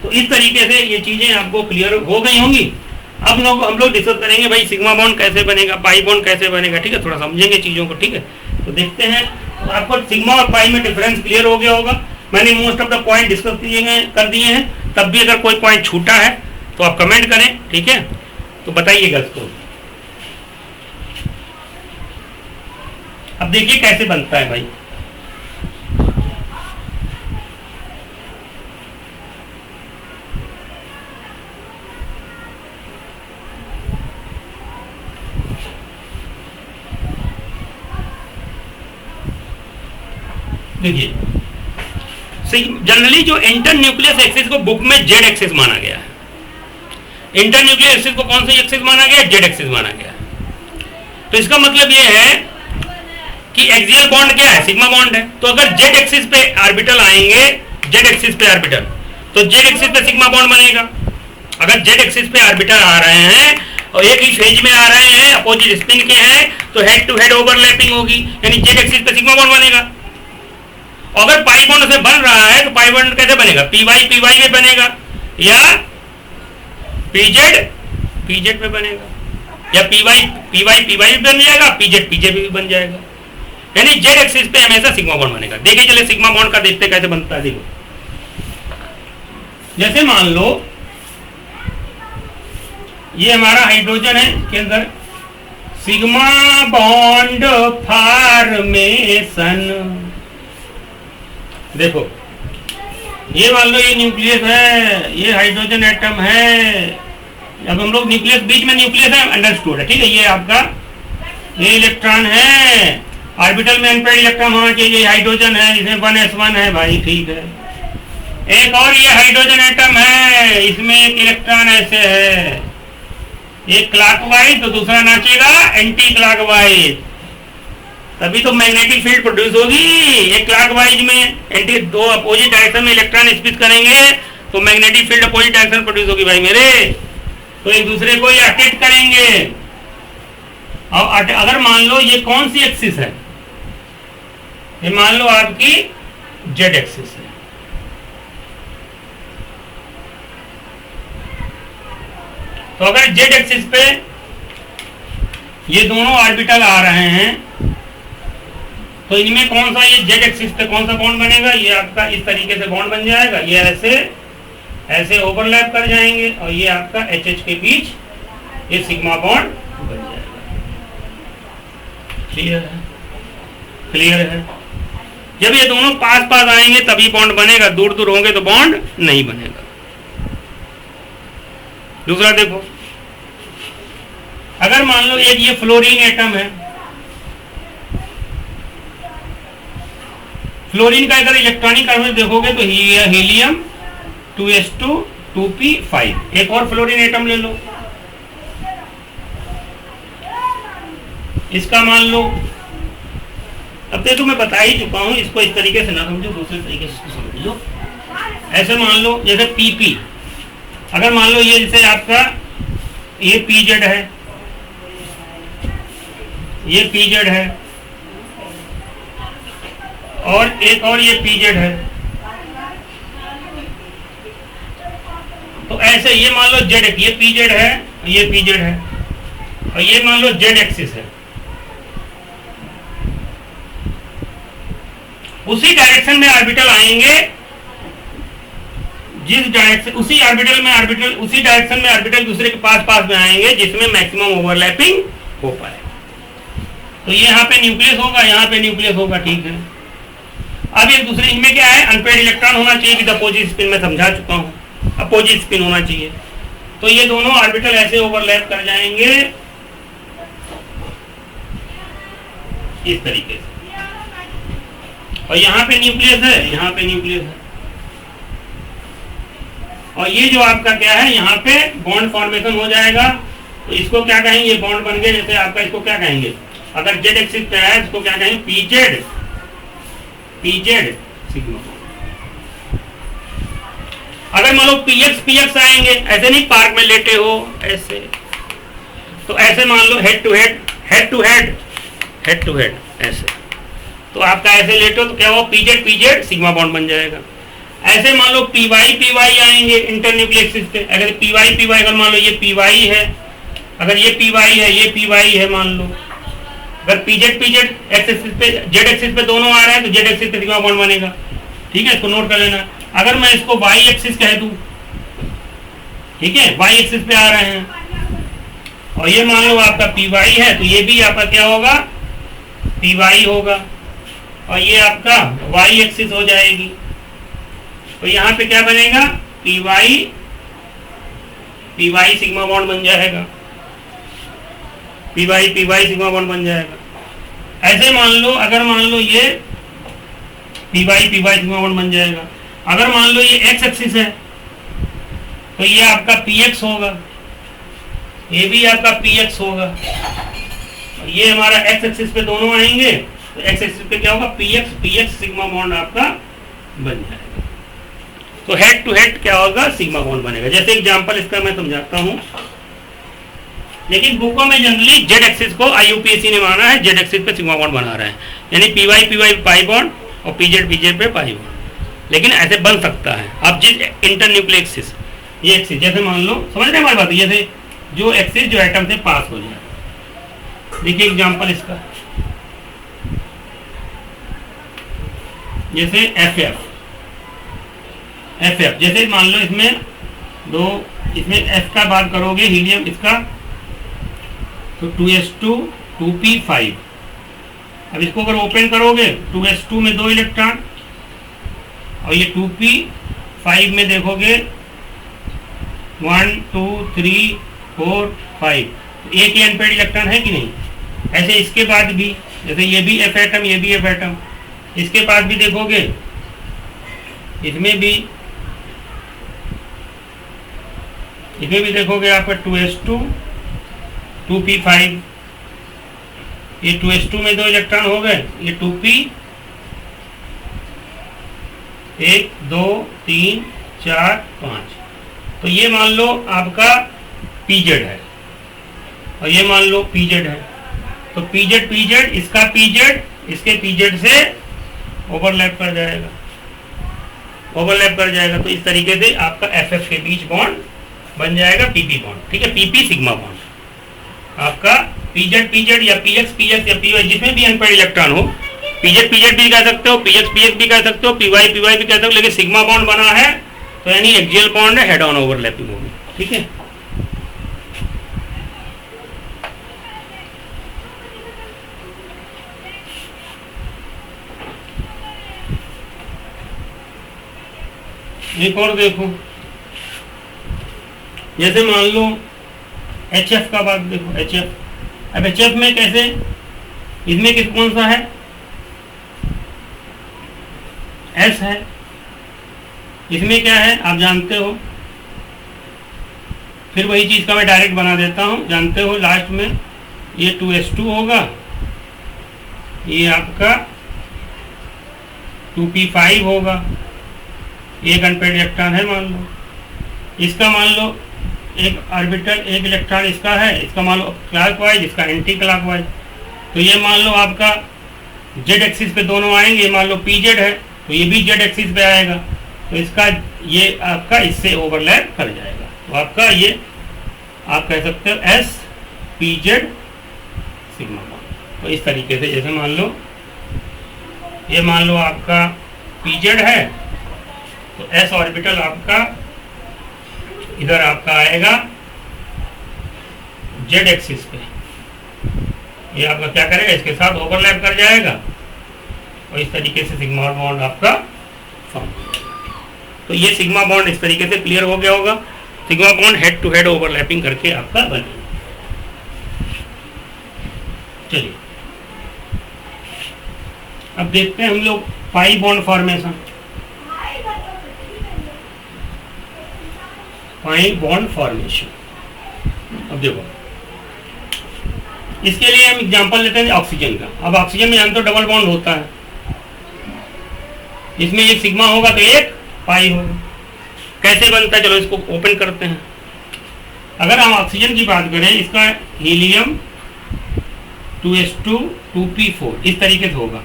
तो इस तरीके से ये चीजें आपको क्लियर हो गई होंगी। अब हम लोग डिस्कस करेंगे भाई सिग्मा बॉन्ड कैसे बनेगा, पाई बॉन्ड कैसे बनेगा। ठीक है, थोड़ा समझेंगे चीजों को। ठीक है, तो देखते हैं। तो आपको सिग्मा और पाई में डिफरेंस क्लियर हो गया होगा। मैंने most of the point discuss कर दिए हैं। तब भी अगर कोई पॉइंट छूटा है तो आप कमेंट करें। ठीक है, तो बताइएगा इसको। अब देखिए कैसे बनता है भाई। देखिए, जनरली जो इंटर न्यूक्लियस एक्सिस को बुक में जेड एक्सिस माना गया है। इंटर न्यूक्लियस एक्सिस को कौन सा एक्सिस माना गया? जेड एक्सिस माना गया है। तो इसका मतलब ये है कि एक्सियल बॉन्ड क्या है? सिग्मा बॉन्ड है। तो अगर जेड एक्सिस पे ऑर्बिटल आएंगे, जेड एक्सिस पे ऑर्बिटल, तो जेड एक्सिस पे सिग्मा बॉन्ड बनेगा। अगर जेड एक्सिस पे ऑर्बिटल आ रहे हैं और एक ही फेज में आ रहे हैं, अपोजिट स्पिन के हैं, तो हेड टू हेड ओवरलैपिंग होगी, यानी जेड एक्सिस पे सिग्मा बॉन्ड बनेगा। अगर पाई बॉन्ड से बन रहा है तो पाई बॉन्ड कैसे बनेगा? पी वाई में बनेगा, या पीजेड में बनेगा, या पी वाई बन जाएगा, पीजेड भी बन जाएगा। यानी जेड एक्सिस पे हमेशा सिग्मा बॉन्ड बनेगा। देखिए चले सिग्मा बॉन्ड का देखते कैसे बनता है। देखो, जैसे मान लो ये हमारा हाइड्रोजन है, इसके अंदर सिग्मा बॉन्ड फॉर्मेशन। देखो, ये मान लो ये न्यूक्लियस है, ये हाइड्रोजन एटम है। अब हम लोग न्यूक्लियस, बीच में न्यूक्लियस है, अंडरस्टूड है। ठीक है, ये आपका ये इलेक्ट्रॉन है, ऑर्बिटल में अनपेयर्ड इलेक्ट्रॉन होना चाहिए। हाइड्रोजन है, इसमें 1s1 है भाई, ठीक है। एक और ये हाइड्रोजन एटम है, इसमें एक इलेक्ट्रॉन ऐसे है, एक क्लॉकवाइज तो दूसरा नाचेगा एंटी क्लॉकवाइज, तभी तो मैग्नेटिक फील्ड प्रोड्यूस होगी। एक क्लॉकवाइज में एंटी, दो अपोजिट डायरेक्शन में इलेक्ट्रॉन स्पिन करेंगे तो magnetic field opposite direction produce होगी भाई मेरे, तो एक दूसरे को ये अट्रैक्ट करेंगे। और अगर मान लो ये कौन सी एक्सिस है, ये मान लो आपकी जेड एक्सिस है, तो अगर जेड एक्सिस पे ये दोनों ऑर्बिटल आ रहे हैं तो इनमें कौन सा, ये जेड एक्सिस पे कौन सा बॉन्ड बनेगा, ये आपका इस तरीके से बॉन्ड बन जाएगा, ये ऐसे ऐसे ओवरलैप कर जाएंगे और ये आपका एच एच के बीच ये सिग्मा बॉन्ड बन जाएगा। क्लियर है? क्लियर है? जब ये दोनों पास पास आएंगे तभी बॉन्ड बनेगा, दूर दूर होंगे तो बॉन्ड नहीं बनेगा। दूसरा देखो, अगर मान लो एक ये फ्लोरीन एटम है, फ्लोरीन का अगर इलेक्ट्रॉनिक अरेंजमेंट देखोगे तो हीलियम 2s2 2p5। एक और फ्लोरीन एटम ले लो, इसका मान लो, अब तक तो मैं बता ही चुका हूं, इसको इस तरीके से ना समझो, दूसरे तरीके से इसको समझ लो। ऐसे मान लो जैसे pp, अगर मान लो ये जैसे आपका ये pz है, ये pz है और एक और ये pz है, तो ऐसे ये मान लो z, ये pz है, ये pz है और ये मान लो z एक्सिस है, उसी डायरेक्शन में ऑर्बिटल आएंगे, जिस डायरेक्शन उसी ऑर्बिटल में ऑर्बिटल उसी डायरेक्शन में ऑर्बिटल दूसरे के पास पास में आएंगे जिसमें मैक्सिमम ओवरलैपिंग हो पाए। तो ये यहाँ पे न्यूक्लियस होगा, यहाँ पे न्यूक्लियस होगा, ठीक है। अब एक दूसरे इनमें क्या है, अनपेयर्ड इलेक्ट्रॉन होना चाहिए विद अपोजिट स्पिन, में समझा चुका हूँ, अपोजिट स्पिन होना चाहिए। तो ये दोनों ऑर्बिटल ऐसे ओवरलैप कर जाएंगे इस तरीके से, और यहाँ पे न्यूक्लियस है, यहाँ पे न्यूक्लियस है, और ये जो आपका क्या है, यहाँ पे बॉन्ड फॉर्मेशन हो जाएगा। तो इसको क्या कहेंगे, ये बॉन्ड बन गए, जैसे आपका इसको क्या कहेंगे, अगर जेड एक्सिस पे है इसको क्या कहेंगे, पीजेड, पीजेड सिग्मा। अगर मान लो पीएक्स पीएक्स आएंगे, ऐसे नहीं पार्क में लेटे हो ऐसे, तो ऐसे मान लो head to head, head to head, head to head ऐसे, तो आपका ऐसे लेटो तो क्या हो, पीजेड पीजेड सिग्मा बॉन्ड बन जाएगा। ऐसे मान लो पीवाई पीवाई आएंगे इंटरन्यूक्लियर एक्सिस पे, अगर पीवाई पीवाई, अगर मान लो ये पीवाई है, अगर ये पीवाई है, ये पीवाई है मान लो, अगर पीजेड पीजेड एक्सिस पे, जेड एक्सिस पे दोनों आ रहे हैं तो जेड एक्सिस पे सिग्मा बॉन्ड बनेगा, ठीक है, इसको नोट कर लेना। अगर मैं इसको वाई एक्सिस कह दूं, ठीक है, वाई एक्सिस पे आ रहे हैं, और ये मान लो आपका पीवाई है तो ये भी आपका क्या होगा, पीवाई होगा, और ये आपका वाई एक्सिस हो जाएगी। तो यहाँ पे क्या बनेगा, पीवाई पीवाई सिग्मा बॉन्ड बन जाएगा, पीवाई पीवाई सिग्मा बॉन्ड बन जाएगा। ऐसे मान लो, अगर मान लो ये पीवाई पीवाई सिग्मा बॉन्ड बन जाएगा। अगर मान लो ये एक्स एक्सिस है तो ये आपका पीएक्स होगा, ये भी आपका पीएक्स होगा, और ये हमारा एक्स एक्सिस पे दोनों आएंगे तो एक्स एक्सिस पे क्या होगा, पीएक्स पीएक्स सिग्मा बॉन्ड आपका बन जाएगा। तो हेड टू हेड क्या होगा, सिग्मा बॉन्ड बनेगा। जैसे एग्जांपल इसका मैं समझाता हूं, लेकिन बुकों में जनरली जेड एक्सिस को आईयूपीएसी ने माना है, जेड एक्सिस पे सिग्मा बॉन्ड बना रहे हैं, यानी पीवाई पीवाई पाई बॉन्ड और पीजेड पीजेड पे पाई बॉन्ड, लेकिन ऐसे बन सकता है। अब जिस इंटरन्यूक्लियर एक्सिस, ये एक्सिस जैसे मान लो, समझ रहे हमारी बात, जैसे जो एक्सिस जो एटम से पास हो जाए। देखिए एग्जांपल इसका, जैसे एफ एफ, एफ एफ जैसे मान लो इसमें दो, इसमें एफ का बात करोगे हीलियम इसका, तो 2s2 2p5। अब इसको अगर ओपन करोगे 2s2 में 2 इलेक्ट्रॉन, और ये 2p5 में देखोगे 1 2 3 4 5, तो एक ही अनपेयर्ड इलेक्ट्रॉन है कि नहीं, ऐसे इसके बाद भी, जैसे ये भी एफ एटम, ये भी एफ एटम, इसके बाद भी देखोगे इसमें भी देखोगे आपका 2s2 2p5, ये 2s2 में 2 इलेक्ट्रॉन हो गए, ये 2p 1 2 3 4 5, तो ये मान लो आपका pz है और ये मान लो pz है, तो pz इसका pz इसके pz से ओवरलैप कर जाएगा, तो इस तरीके से आपका FF के बीच बॉन्ड बन जाएगा pp बॉन्ड, ठीक है, pp सिग्मा बॉन्ड आपका pz या px या py, जिसमें भी अनपेड इलेक्ट्रॉन हो, pz भी कह सकते हो, px भी कह सकते हो, py भी कह सकते हो, लेकिन सिग्मा बॉन्ड बना है तो यानी एक्सियल बॉन्ड है, हेड ऑन ओवरलैपिंग होगी, ठीक है। एक और देखो, जैसे मान लो HF का बात देखो, HF, अब HF में कैसे, इसमें किस कौन सा है, S है, इसमें क्या है आप जानते हो, फिर वही चीज का मैं डायरेक्ट बना देता हूं, जानते हो लास्ट में ये 2s2 होगा, ये आपका 2p5 होगा, एक अनपेड इलेक्ट्रॉन है मान लो, इसका मान लो एक ऑर्बिटल एक इलेक्ट्रॉन इसका है, इसका मान लो क्लॉकवाइज, इसका एंटी क्लॉकवाइज, तो ये मान लो आपका जेड एक्सिस पे दोनों आएंगे, ये मान लो pz है तो ये भी जेड एक्सिस पे आएगा, तो इसका ये आपका इससे ओवरलैप कर जाएगा, तो आपका ये आप कह सकते हो S pz सिग्मा बॉन्ड। तो इस तरीके से जैसे मान लो ये मान लो आपका pz है तो S ऑर्बिटल आपका इधर आपका आएगा जेड एक्सिस पे, ये आपका क्या करेगा इसके साथ ओवरलैप कर जाएगा और इस तरीके से सिग्मा बॉन्ड आपका फॉर्म हो जाएगा। तो ये सिग्मा बॉन्ड इस तरीके से क्लियर हो गया होगा, sigma bond head to head overlapping करके आपका बनेगा। चलिए अब देखते हैं हम लोग pi bond formation, pi bond formation. अब देखो इसके लिए हम एग्जांपल लेते हैं ऑक्सीजन का। अब ऑक्सीजन में जानते हो डबल बॉन्ड होता है, इसमें एक सिग्मा होगा तो एक पाई होगा। कैसे बनता है चलो इसको ओपन करते हैं। अगर हम ऑक्सीजन की बात करें, इसका हीलियम 2s2 2p4 इस तरीके से होगा।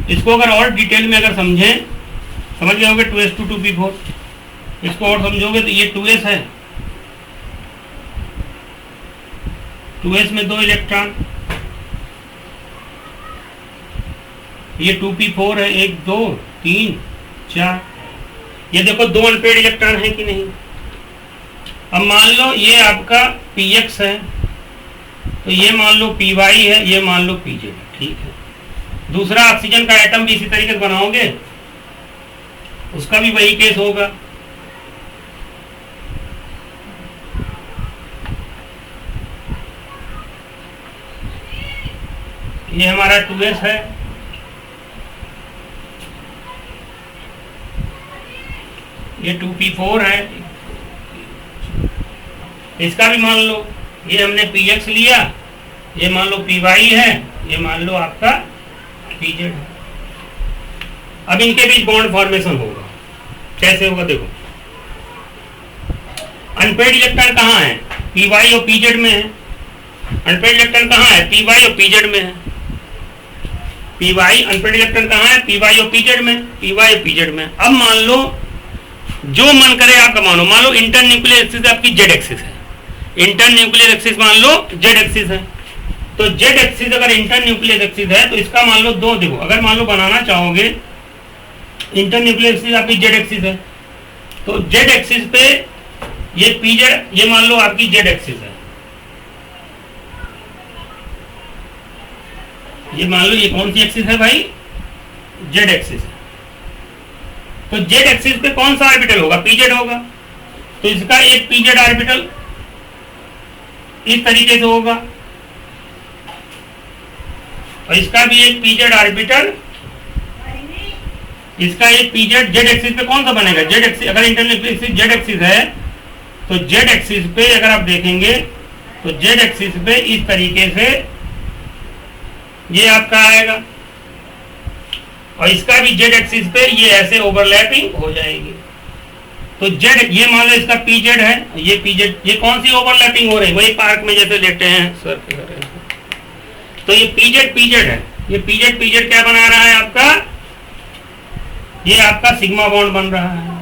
इसको अगर और डिटेल में अगर समझें, समझ गए होंगे 2s2 2p4, इसको और समझोगे तो ये 2s है, 2s में 2 इलेक्ट्रॉन, ये 2p4 है, 1 2 3 4, ये देखो 2 अनपेड इलेक्ट्रॉन है कि नहीं। अब मान लो ये आपका px है तो ये मान लो py है, ये मान लो pz है, ठीक है। दूसरा ऑक्सीजन का एटम भी इसी तरीके से बनाओगे, उसका भी वही केस होगा। ये हमारा 2s है, ये 2p4 है, इसका भी मान लो ये हमने px लिया, ये मान लो py है, ये मान लो आपका pz है। अब इनके बीच बॉन्ड फॉर्मेशन होगा, कैसे होगा देखो। अनपेड इलेक्ट्रॉन कहाँ है, py और pz में है। अनपेड इलेक्ट्रॉन कहाँ है, py और pz में है। py अनपेड इलेक्ट्रॉन कहाँ है, py और pz में, py और pz में। अब मान लो जो मन करे आपका मानो, मान लो इंटर न्यूक्लियर एक्सिस आपकी जेड एक्सिस है, इंटर न्यूक्लियर एक्सिस मान लो जेड एक्सिस है, तो जेड एक्सिस अगर इंटर न्यूक्लियर एक्सिस है तो इसका मान लो 2 देखो। अगर मान लो बनाना चाहोगे इंटर न्यूक्लियर एक्सिस आपकी जेड एक्सिस है, तो जेड एक्सिस पे ये pz, ये मान लो आपकी जेड एक्सिस है, ये मान लो ये कौन सी एक्सिस है भाई, जेड एक्सिस है। तो जेड एक्सिस पे कौन सा ऑर्बिटल होगा, pz होगा, तो इसका एक pz ऑर्बिटल इस तरीके से होगा, और इसका भी एक पीजेड ऑर्बिटल, इसका एक पीजेड जेड एक्सिस पे कौन सा बनेगा, जेड एक्सिस, अगर इंटरनल एक्सिस जेड एक्सिस है तो जेड एक्सिस पे अगर आप देखेंगे तो जेड एक्सिस पे इस तरीके से ये आपका आएगा, और इसका भी जेड एक्सिस पे ये ऐसे ओवरलैपिंग हो जाएगी। तो जेड, ये मान लो इसका पीजेड है, ये पीजेड, ये कौन सी ओवरलैपिंग हो रही है, वही पार्क में जैसे लेटे हैं सर के कर रहे हैं। तो ये पीजेड पीजेड है, ये पीजेड पीजेड क्या बना रहा है आपका, ये आपका सिग्मा बॉन्ड बन रहा है।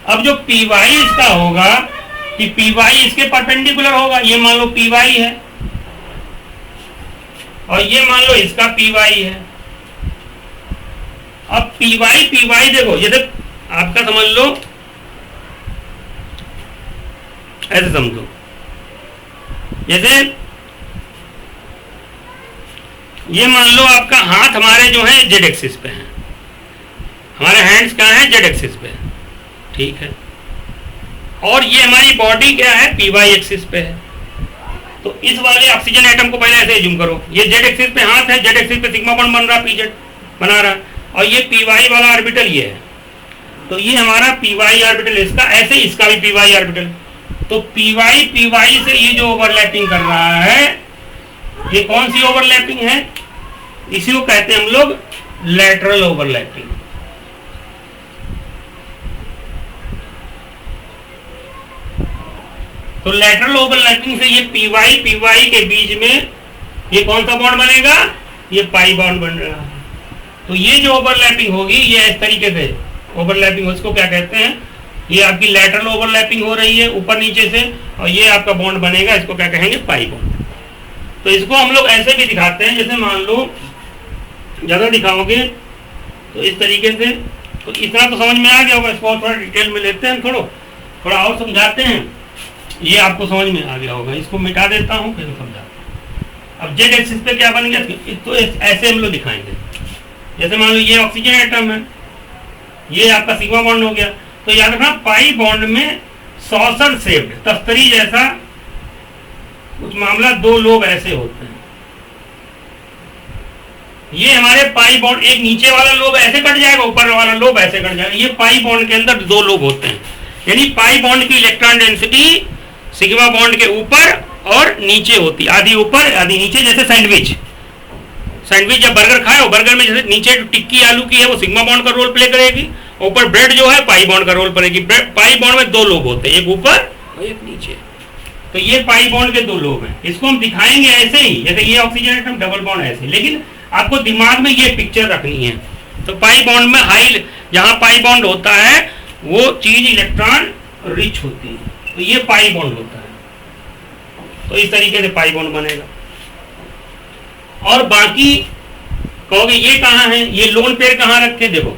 अब जो पी वाई इसका होगा कि पी वाई इसके परपेंडिकुलर होगा, ये मान लो पी वाई है और ये मान लो इसका पी वाई है। अब पी वाई देखो, ये देख आपका समझ लो, ऐसे समझो, जैसे ये मान लो आपका हाथ हमारे जो है जेड एक्सिस पे है, हमारे हैंड्स कहाँ है, जेड एक्सिस पे है, ठीक है, और ये हमारी बॉडी क्या है, पी वाई एक्सिस पे है। तो इस वाले ऑक्सीजन एटम को पहले ऐसे जूम करो, ये जेड एक्सिस पे हाथ है, जेड एक्सिस पे सिग्मा बॉन्ड बन रहा, पीजेड बना रहा, और ये पी वाई वाला ऑर्बिटल ये है, तो ये हमारा पी वाई ऑर्बिटल, इसका ऐसे इसका भी पी वाई ऑर्बिटल। तो पी वाई से ये जो ओवरलैपिंग कर रहा है, ये कौन सी ओवरलैपिंग है, इसी को कहते हैं हम लोग लैटरल ओवरलैपिंग। तो लैटरल ओवरलैपिंग से ये पी वाई के बीच में ये कौन सा बॉन्ड बनेगा, ये पाई बॉन्ड बन रहा है। तो ये जो ओवरलैपिंग होगी ये इस तरीके से ओवरलैपिंग, उसको क्या कहते हैं, ये आपकी लैटरल ओवरलैपिंग हो रही है ऊपर नीचे से, और ये आपका बॉन्ड बनेगा, इसको क्या कहेंगे, पाई बॉन्ड। तो इसको हम लोग ऐसे भी दिखाते हैं, जैसे मान लो ज्यादा दिखाओगे तो इस तरीके से, तो इतना तो समझ में आ गया होगा, इसको थोड़ा डिटेल में लेते हैं, थोड़ा और समझाते हैं, ये आपको समझ में आ गया होगा। इसको मिटा देता हूँ फिर समझाता हूँ। अब जेड एक्सिस पे क्या बन गया, तो ऐसे हम लोग दिखाएंगे, जैसे मान लो ये ऑक्सीजन एटम है, ये आपका सिग्मा बॉन्ड हो गया, तो याद रखना पाई बॉन्ड में सॉसर शेप्ड, तस्तरी जैसा कुछ मामला, दो लोब ऐसे होते हैं। ये हमारे पाई बॉन्ड, एक नीचे वाला लोब ऐसे कट जाएगा, ऊपर वाला लोब ऐसे कट जाएगा, ये पाई बॉन्ड के अंदर दो लोब होते हैं। यानी पाई बॉन्ड की इलेक्ट्रॉन डेंसिटी सिग्मा बॉन्ड के ऊपर और नीचे होती, आधी ऊपर आधी नीचे, जैसे सैंडविच जब बर्गर खाए, बर्गर में जैसे नीचे टिक्की आलू की है वो सिग्मा बॉन्ड का रोल प्ले करेगी, ऊपर ब्रेड जो है पाई बॉन्ड का रोल करेगी। पाई बॉन्ड में दो लोब होते हैं, एक ऊपर और एक नीचे, तो ये पाई बॉन्ड के दो लोब हैं। इसको हम दिखाएंगे ऐसे ही, जैसे ये ऑक्सीजन एटम डबल बॉन्ड ऐसे, लेकिन आपको दिमाग में ये पिक्चर रखनी है। तो पाई बॉन्ड में हाई, जहां पाई बॉन्ड होता है वो चीज इलेक्ट्रॉन रिच होती है, तो ये पाई बॉन्ड होता है। तो इस तरीके से पाई बॉन्ड बनेगा। और बाकी कहोगे ये कहाँ है, ये लोन पेयर कहाँ रखे, देखो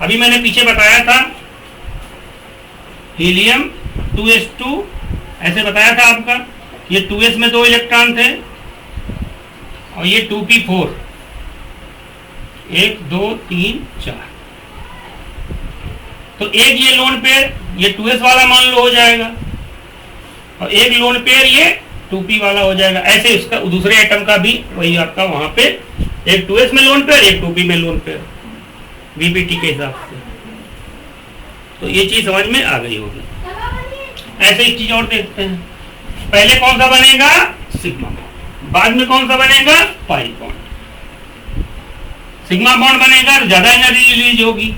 अभी मैंने पीछे बताया था हीलियम 2s2 ऐसे बताया था आपका, ये 2s में दो इलेक्ट्रॉन थे और ये 2p4, 1 2 3 4, तो एक ये लोन पेयर ये 2s वाला मान लो हो जाएगा, और एक लोन पेयर ये 2p वाला हो जाएगा। ऐसे इसका दूसरे एटम का भी वही आपका वहां पे एक 2s में लोन पेयर, एक 2p में लोन पेयर, वीपीटी के हिसाब से। तो ये चीज समझ में आ गई होगी। ऐसे एक चीज और देखते हैं, पहले कौन सा बनेगा, सिग्मा बॉन्ड, बाद में कौन सा बनेगा, पाई बॉन्ड। सिग्मा बॉन्ड बनेगा तो ज्यादा एनर्जी रिलीज होगी,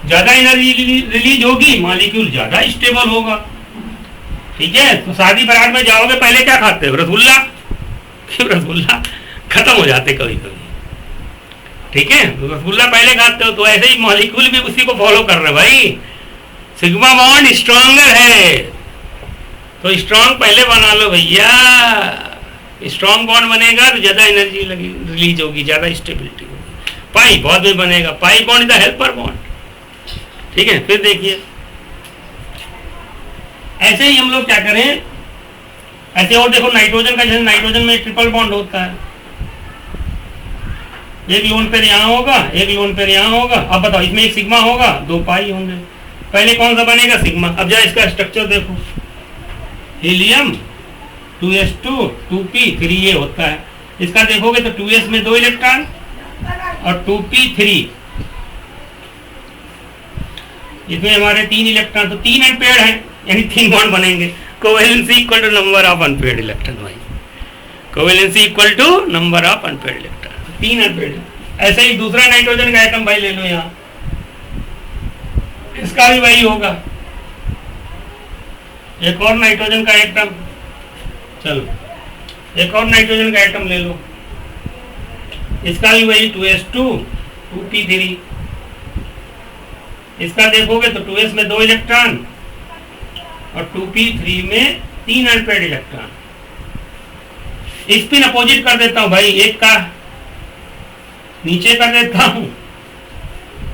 ज्यादा एनर्जी रिलीज होगी, मॉलिक्यूल ज्यादा स्टेबल होगा। ठीक है, तो शादी बारात में जाओगे पहले क्या खाते हो, रसगुल्ला, क्यों रसगुल्ला खत्म हो जाते कभी कभी, ठीक है, तो रसगुल्ला पहले खाते हो। तो ऐसे ही मॉलिक्यूल भी उसी को फॉलो कर रहे भाई, सिग्मा बॉन्ड स्ट्रॉन्गर है तो स्ट्रॉन्ग पहले बना लो भैया, स्ट्रॉन्ग बॉन्ड बनेगा तो ज्यादा एनर्जी रिलीज होगी, ज्यादा स्टेबिलिटी होगी। पाई बाद में बनेगा, pi bond is the helper bond. ठीक है, फिर देखिए ऐसे ही हम लोग क्या करें, ऐसे और देखो नाइट्रोजन का, जैसे नाइट्रोजन में ट्रिपल बॉन्ड होता है, एक लोन पेयर यहाँ होगा, एक लोन पेयर यहाँ होगा। अब बताओ इसमें एक सिग्मा होगा, दो पाई होंगे, पहले कौन सा बनेगा, सिग्मा। अब जरा इसका स्ट्रक्चर देखो, हीलियम 2s2 2p, फिर ये होता है इसका देखोगे तो 2s में 2 इलेक्ट्रॉन और 2p3, इसमें हमारे 3 इलेक्ट्रॉन, तो 3 अनपेयर्ड हैं, यानी 3 बॉन्ड बनेंगे। Covalency equal to number of unpaired electron भाई, covalency equal to number of unpaired electron, 3 unpaired. ऐसे ही दूसरा नाइट्रोजन का एटम भाई ले लो यहाँ, इसका भी वही होगा। एक और नाइट्रोजन का एटम, चलो एक और नाइट्रोजन का एटम ले लो, इसका भी वही 2s2 2p3, इसका देखोगे तो 2s में 2 इलेक्ट्रॉन और 2p3 में 3 अनपेयर्ड इलेक्ट्रॉन। स्पिन अपोजिट कर देता हूं भाई, एक का नीचे कर देता हूं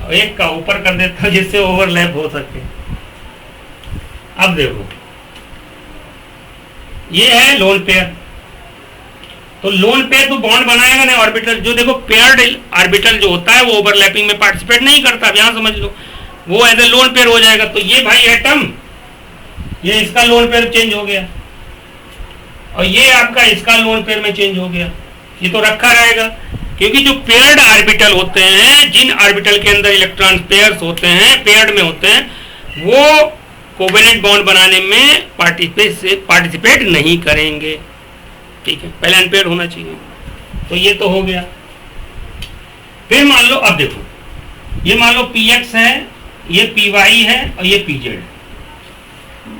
और एक का ऊपर कर देता हूं, जिससे ओवरलैप हो सके। अब देखो ये है लोन पेयर, तो लोन पेयर तो बॉन्ड बनाएगा ना ऑर्बिटल, जो देखो पेयर्ड ऑर्बिटल जो होता है वो ओवरलैपिंग में पार्टिसिपेट नहीं करता, यहां समझ लो, वो एज ए लोन पेयर हो जाएगा। तो ये भाई एटम, ये इसका लोन पेयर चेंज हो गया और ये आपका इसका लोन पेयर में चेंज हो गया, ये तो रखा रहेगा, क्योंकि जो पेयर्ड ऑर्बिटल होते हैं, जिन ऑर्बिटल के अंदर इलेक्ट्रॉन पेयर्स होते हैं, पेयर्ड में होते हैं, वो कोवेलेंट बॉन्ड बनाने में पार्टिसिपेट नहीं करेंगे, ठीक है, पहले अनपेयर्ड होना चाहिए। तो ये तो हो गया। फिर मान लो, अब देखो ये मान लो px है, ये py है और ये pz,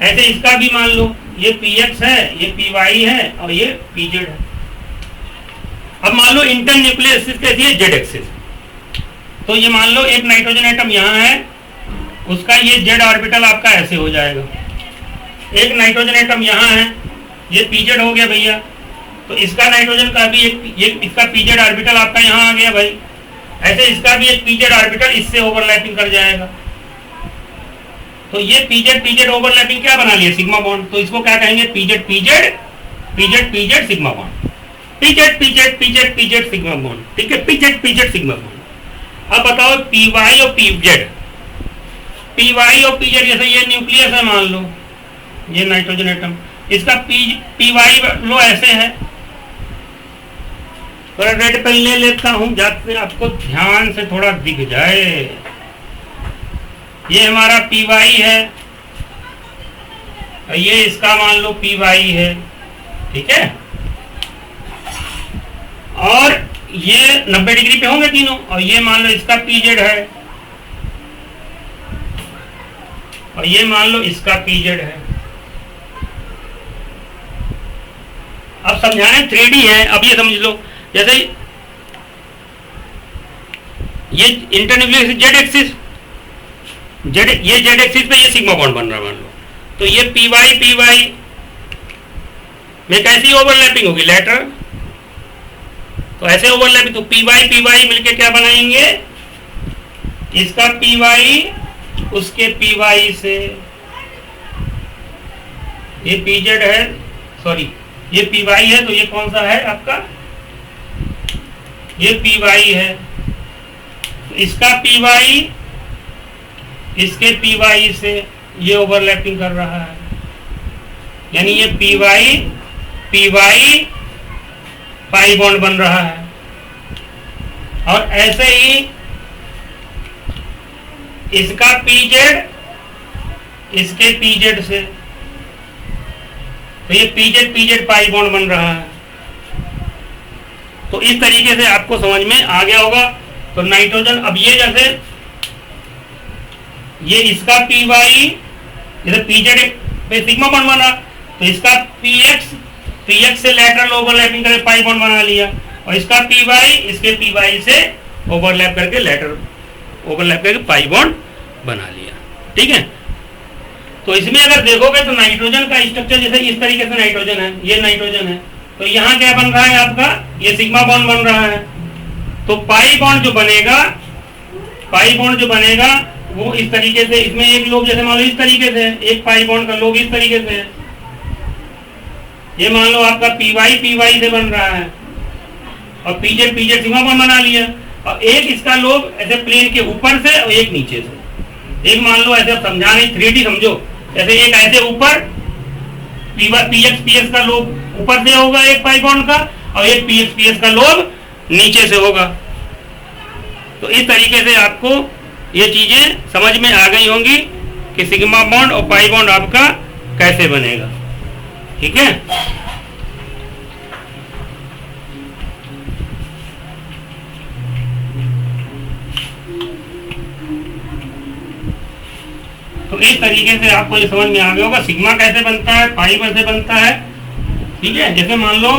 ऐसे इसका भी मान लो ये px है, ये py है और ये pz है। अब मान लो इंटर न्यूक्लियर एक्सिस कैसी है, z एक्सिस, तो ये मान लो एक नाइट्रोजन एटम यहाँ है, उसका ये z ऑर्बिटल आपका ऐसे हो जाएगा। एक नाइट्रोजन एटम यहाँ है, ये pz हो गया भैया, तो इसका नाइट्रोजन का भी एक इसका pz ऑर्बिटल आपका यहाँ आ गया भाई, ऐसे इसका भी एक pz ऑर्बिटल इससे ओवरलैपिंग कर जाएगा। तो ये pz ओवरलैपिंग क्या बना लिया, सिग्मा बॉन्ड, तो इसको क्या कहेंगे, pz sigma bond, pz sigma bond, ठीक है, pz सिग्मा बॉन्ड। अब बताओ py और pz, जैसे ये न्यूक्लियस है, मान लो ये नाइट्रोजन एटम, इसका py लो ऐसे है, थोड़ा रेड पेन ले लेता हूं जाते आपको ध्यान से थोड़ा दिख जाए। ये हमारा py है और ये इसका मान लो py है, ठीक है, और ये 90 डिग्री पे होंगे तीनों, और ये मान लो इसका pz है और ये मान लो इसका pz है। अब समझाने 3D है, अब ये समझ लो, जैसे ये इंटरन्यूक्लियर जेड एक्सिस, ये जेड एक्सिस पे ये सिग्मा बॉन्ड बन रहा है मान लो, तो ये py में कैसी ओवरलैपिंग होगी, लेटरल, तो ऐसे ओवरलैपिंग, तो py मिलके क्या बनाएंगे, इसका py उसके py से, ये pz है, सॉरी ये py है, तो ये कौन सा है आपका, ये py है, तो इसका py इसके py से ये ओवरलैपिंग कर रहा है, यानी ये py पाई बॉन्ड बन रहा है। और ऐसे ही इसका pz इसके pz से, तो ये pz पाई बॉन्ड बन रहा है। तो इस तरीके से आपको समझ में आ गया होगा। तो नाइट्रोजन, अब ये जैसे ये इसका py जैसे pz पे सिग्मा बॉन्ड बना, तो इसका px से लेटरल ओवरलैपिंग करके पाई बॉन्ड बना लिया, और इसका py इसके py से ओवरलैप करके लेटरल ओवरलैप करके पाई बॉन्ड बना लिया, ठीक है। तो इसमें अगर देखोगे तो नाइट्रोजन का स्ट्रक्चर जैसे इस तरीके से नाइट्रोजन है, ये नाइट्रोजन है, तो यहाँ क्या बन रहा है आपका, ये सिग्मा बॉन्ड बन रहा है। तो पाई बॉन्ड जो बनेगा वो इस तरीके से, इसमें एक लोब जैसे मान लो इस तरीके से, एक पाई बॉन्ड का लोब इस तरीके से है, ये मान लो आपका py से बन रहा है, और pz सिग्मा बॉन्ड बना लिया, और एक इसका लोब ऐसे प्लेन के ऊपर से और एक नीचे से, एक मान लो ऐसे समझा नहीं 3D समझो, जैसे एक ऐसे ऊपर px का लोब ऊपर से होगा एक पाई बॉन्ड का, और एक पीएस का लोब नीचे से होगा। तो इस तरीके से आपको ये चीजें समझ में आ गई होंगी कि सिग्मा बॉन्ड और पाई बॉन्ड आपका कैसे बनेगा। ठीक है, तो इस तरीके से आपको ये समझ में आ गया होगा सिग्मा कैसे बनता है, पाई कैसे बनता है। ठीक है, जैसे मान लो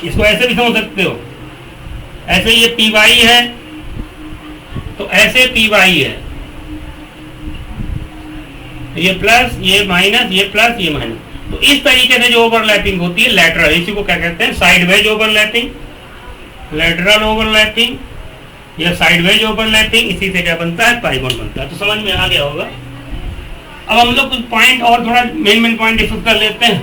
इसको ऐसे भी समझ सकते हो, ऐसे ये पी वाई है तो ऐसे पी वाई है, ये प्लस ये माइनस ये प्लस ये माइनस। तो इस तरीके से जो ओवरलैपिंग होती है लैटरल, इसी को क्या कहते हैं sidewise overlapping, lateral overlapping या साइड वेज ओवरलैपिंग। इसी से क्या बनता है, पाई बॉन्ड बनता है। तो समझ में आ गया होगा। अब हम लोग कुछ पॉइंट और थोड़ा मेन पॉइंट डिस्कस कर लेते हैं।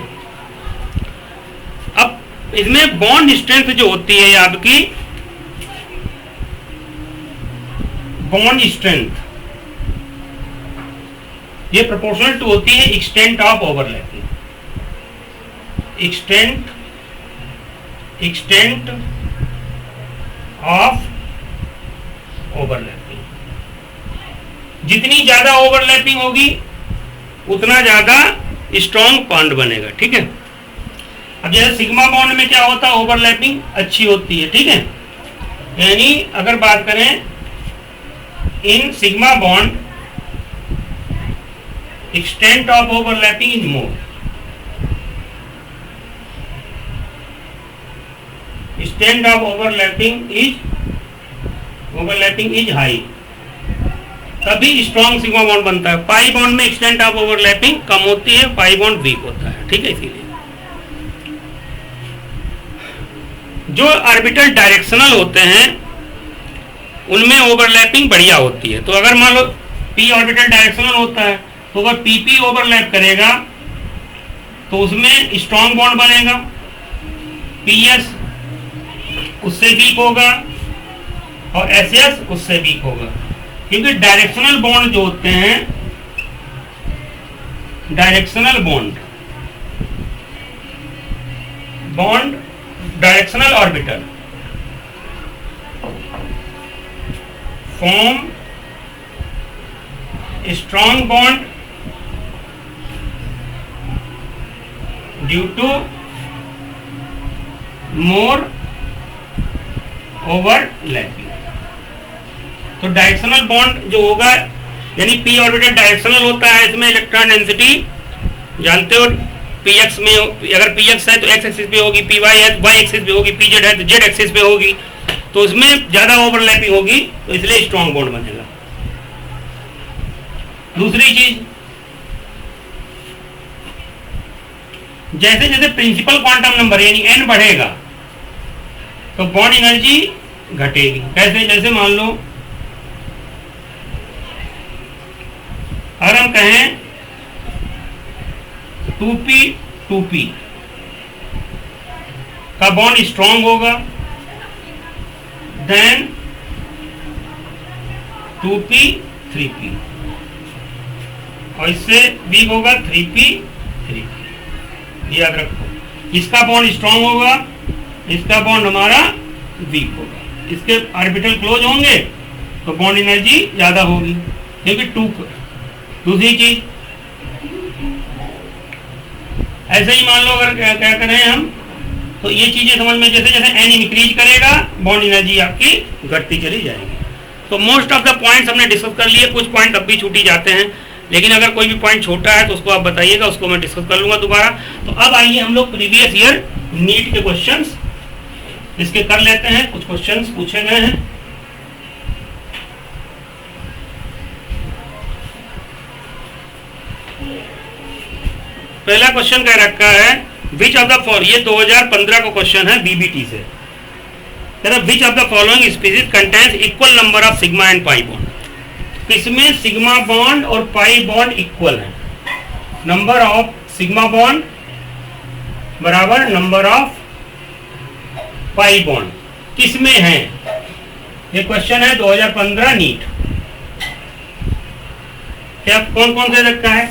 अब इसमें बॉन्ड स्ट्रेंथ जो होती है आपकी बॉन्ड स्ट्रेंथ, ये प्रोपोर्शनल टू होती है extent of overlapping, extent of overlapping. जितनी ज्यादा ओवरलैपिंग होगी उतना ज्यादा स्ट्रॉन्ग बॉन्ड बनेगा। ठीक है, अब जैसे सिग्मा बॉन्ड में क्या होता है, ओवरलैपिंग अच्छी होती है। ठीक है, यानी अगर बात करें इन sigma bond extent of overlapping is more, extent of overlapping is high, तभी स्ट्रॉन्ग सिग्मा बॉन्ड बनता है। पाई बॉन्ड में एक्सटेंट ऑफ ओवरलैपिंग कम होती है, पाई बॉन्ड वीक होता है। ठीक है, इसीलिए जो ऑर्बिटल डायरेक्शनल होते हैं उनमें ओवरलैपिंग बढ़िया होती है। तो अगर मान लो पी ऑर्बिटल डायरेक्शनल होता है तो अगर पीपी ओवरलैप करेगा तो उसमें स्ट्रॉन्ग बॉन्ड बनेगा, पीएस उससे वीक होगा और एसएस उससे वीक होगा। क्योंकि डायरेक्शनल बॉन्ड जो होते हैं, directional bond directional orbital form strong bond due to more overlapping. तो डायरेक्शनल बॉन्ड जो होगा, यानी पी ऑर्बिटल डायरेक्शनल होता है, इसमें इलेक्ट्रॉन डेंसिटी जानते हो पीएक्स में, अगर पीएक्स है तो एक्स एक्सिस पे होगी, पी वाई है तो वाई एक्सिस पे होगी, पीजेड है तो जेड एक्सिस पे होगी। तो उसमें ज्यादा ओवरलैपिंग होगी तो इसलिए स्ट्रॉन्ग बॉन्ड बनेगा। दूसरी चीज, जैसे जैसे प्रिंसिपल क्वांटम नंबर यानी n बढ़ेगा तो बॉन्ड एनर्जी घटेगी। कैसे, जैसे मान लो अगर हम कहें 2p का बॉन्ड स्ट्रॉन्ग होगा, देन 2p 3p, और इससे वीक होगा 3p 3p। याद रखो, इसका बॉन्ड स्ट्रॉन्ग होगा, इसका बॉन्ड हमारा वीक होगा। इसके ऑर्बिटल क्लोज होंगे तो बॉन्ड एनर्जी ज्यादा होगी क्योंकि 2। दूसरी चीज, ऐसे ही मान लो अगर क्या करें हम, तो ये चीजें समझ में, जैसे जैसे n इंक्रीज करेगा बॉन्ड एनर्जी आपकी घटती चली जाएगी। तो मोस्ट ऑफ द पॉइंट्स हमने डिस्कस कर लिए, कुछ पॉइंट अब भी छूटी जाते हैं, लेकिन अगर कोई भी पॉइंट छोटा है तो उसको आप बताइएगा, उसको मैं डिस्कस कर लूंगा दोबारा। तो अब आइए हम लोग प्रीवियस ईयर नीट के क्वेश्चंस इसके कर लेते हैं। कुछ क्वेश्चंस पूछे गए हैं। पहला क्वेश्चन कह रखा है विच ऑफ द फॉलोइंग, ये 2015 का क्वेश्चन है बीबीटी से। विच of the following species contains equal number of sigma and pi bond. इसमें सिग्मा बॉन्ड और पाई बॉन्ड इक्वल है। नंबर ऑफ सिग्मा बॉन्ड बराबर नंबर ऑफ पाई बॉन्ड किसमें है, ये क्वेश्चन है 2015 नीट। क्या कौन कौन से रखा है,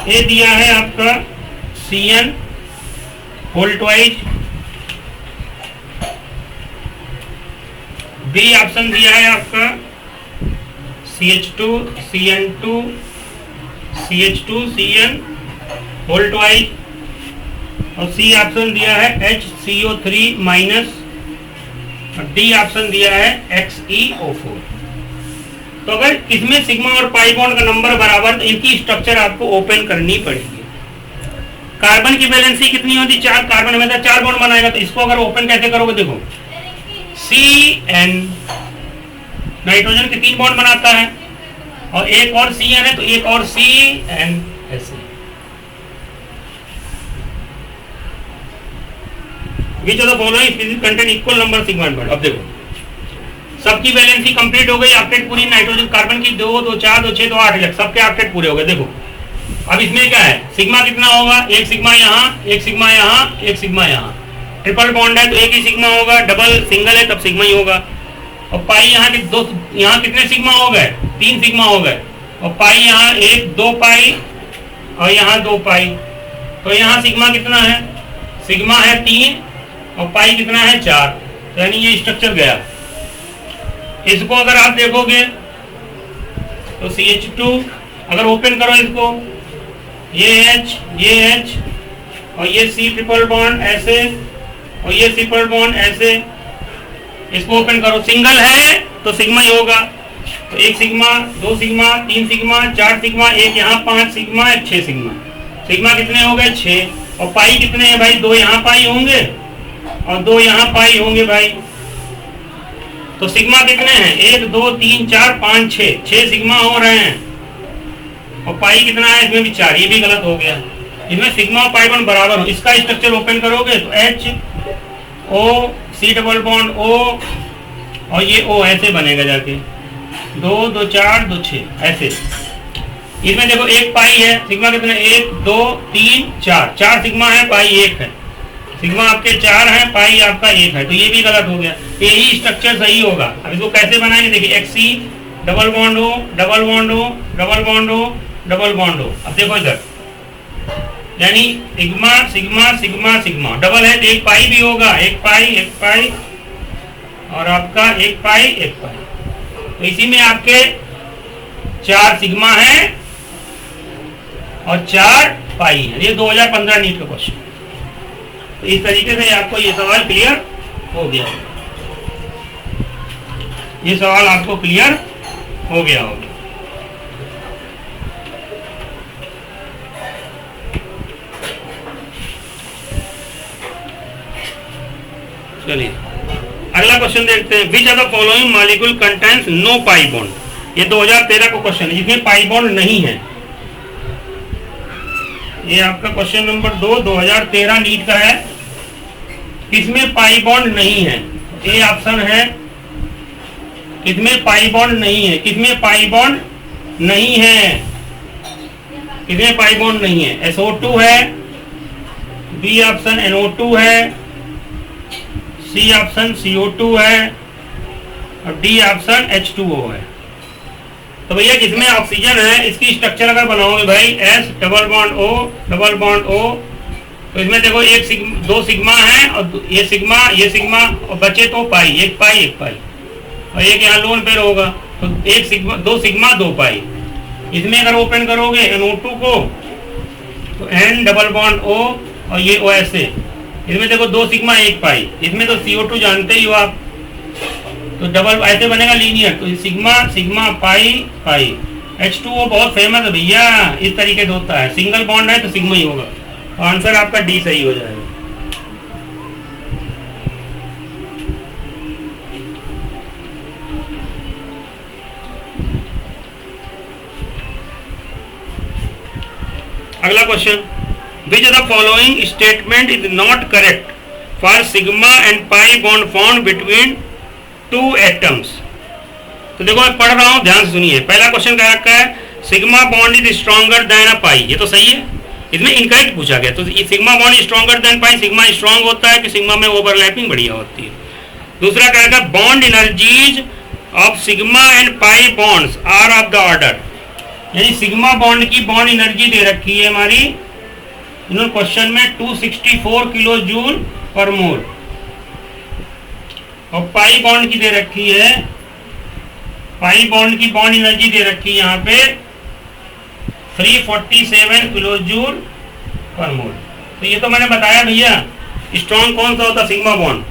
ये दिया है आपका Cn whole twice B option दिया है आपका CH2 CN2 CH2 CN whole twice, और सी ऑप्शन दिया है HCO3 माइनस, और डी ऑप्शन दिया है XeO4। तो अगर इसमें सिग्मा और पाई बॉन्ड का नंबर बराबर, तो इनकी स्ट्रक्चर आपको ओपन करनी पड़ेगी। कार्बन की वैलेंसी कितनी होती? 4 कार्बन में 4 बॉन्ड बनाएगा, तो इसको अगर ओपन कैसे करोगे? देखो CN नाइट्रोजन के 3 बॉन्ड बनाता है, और एक और CN है तो एक और CN ऐसे। Which of the following species contain equal number of sigma bond? अब देखो सबकी वैलेंसी कंप्लीट हो गई, ऑक्टेट पूरी, नाइट्रोजन कार्बन की 2 2 4 2 6 2 8 लग, सबके ऑक्टेट पूरे हो गए। देखो अब इसमें क्या है, सिग्मा कितना होगा? एक सिग्मा यहाँ, एक सिग्मा यहाँ, एक सिग्मा यहाँ। ट्रिपल बॉन्ड है तो एक ही सिग्मा होगा, डबल सिंगल है तब सिग्मा ही होगा। और पाई यहाँ के दो, यहाँ कितने सिग्मा हो गए? 3 सिग्मा हो गए, और पाई यहाँ 1 2 पाई, और यहाँ 2 पाई, तो यहाँ सिग्मा कितना है? सिग्मा है 3, और पाई कितना है? 4। यानी ये स्ट्रक्चर गया। इसको अगर आप देखोगे तो CH2 अगर ओपन करो इसको, ये H और ये C ट्रिपल बॉन्ड ऐसे, और ये ट्रिपल बॉन्ड ऐसे, इसको ओपन करो, सिंगल है तो सिग्मा ही होगा। तो 1 सिग्मा 2 सिग्मा 3 सिग्मा 4 सिग्मा, एक यहाँ 5 सिग्मा, एक 6 सिग्मा। सिग्मा कितने हो गए? 6। और पाई कितने हैं भाई? 2 यहाँ पाई होंगे और 2 यहाँ पाई होंगे भाई। तो सिग्मा कितने हैं? 1 2 3 4 5 6 सिग्मा हो रहे हैं, और पाई कितना है? इसमें भी 4। ये भी गलत हो गया, इसमें सिग्मा और पाई बॉन्ड बराबर हो। इसका स्ट्रक्चर ओपन करोगे तो HO C double bond O, और ये O ऐसे बनेगा जाके, 2 2 4 2 6 ऐसे। इसमें देखो एक पाई है, सिग्मा कितने? 1 2 3 4, 4 सिग्मा है, पाई 1 है। सिग्मा आपके 4 है, पाई आपका 1 है, तो ये भी गलत हो गया। यही स्ट्रक्चर सही होगा। अब इसको कैसे बनाएंगे? देखिए Xe double bond O double bond O double bond O double bond O। अब देखो इधर, यानी sigma sigma sigma sigma double है तो एक पाई भी होगा, एक पाई और आपका एक पाई। तो इसी में आपके 4 सिग्मा है और 4 पाई है। ये 2015 नीट का क्वेश्चन। तो इस तरीके से आपको ये सवाल क्लियर हो गया, ये सवाल आपको क्लियर हो गया होगा। चलिए अगला क्वेश्चन देखते हैं। Which are the following molecule contains no pi bond? ये 2013 का क्वेश्चन है जिसमें पाई बॉन्ड नहीं है। ये आपका क्वेश्चन नंबर 2 2013 नीट का है। किसमें पाई बॉन्ड नहीं है? ए ऑप्शन है किसमें पाई बॉन्ड नहीं है, किसमें पाई बॉन्ड नहीं है, किसमें पाई बॉन्ड नहीं है? SO2 है, बी ऑप्शन NO2 है, सी ऑप्शन CO2 है, और डी ऑप्शन H2O है। तो भैया किसमें ऑक्सीजन है, इसकी स्ट्रक्चर अगर बनाओगे भाई S double bond O double bond O, तो इसमें देखो एक 2 सिग्मा है, और ये सिग्मा और बचे तो पाई, एक पाई और एक यहाँ लोन पेयर होगा, तो एक सिग्मा 2 सिग्मा 2 पाई। इसमें अगर ओपन करोगे NO2 को तो N डबल बॉन्ड O और ये O ऐसे। इसमें देखो 2 सिग्मा 1 पाई, इसमें तो CO2 जानते ही हो आप, तो डबल ऐसे बनेगा लीनियर, तो सिग्मा सिग्मा पाई पाई। H2O बहुत फेमस है भैया, इस तरीके से होता है, सिंगल बॉन्ड है तो सिग्मा ही होगा। तो आंसर आपका डी सही हो जाएगा। अगला question, which of the following statement is not correct for sigma and pi bond formed between 2 atoms? तो देखो मैं पढ़ रहा हूं, ध्यान से सुनिए। पहला क्वेश्चन क्या रखा है? Sigma bond is stronger than a pi. ये तो सही है, इसमें इनकरेक्ट पूछा गया। तो sigma bond stronger than pi, sigma strong होता है कि सिग्मा में ओवरलैपिंग बढ़िया होती है। दूसरा क्या रखा? Bond energies of sigma and pi bonds are of the order, यानी सिग्मा बॉन्ड की बॉन्ड एनर्जी दे रखी है हमारी इन्होंने क्वेश्चन में 264 किलो जूल पर मोल। और पाई बॉन्ड की दे रखी है, पाई बॉन्ड की बॉन्ड एनर्जी दे रखी है यहाँ पे 347 किलो जूल पर मोल। तो ये तो मैंने बताया भैया स्ट्रॉन्ग कौन सा होता है, सिग्मा बॉन्ड।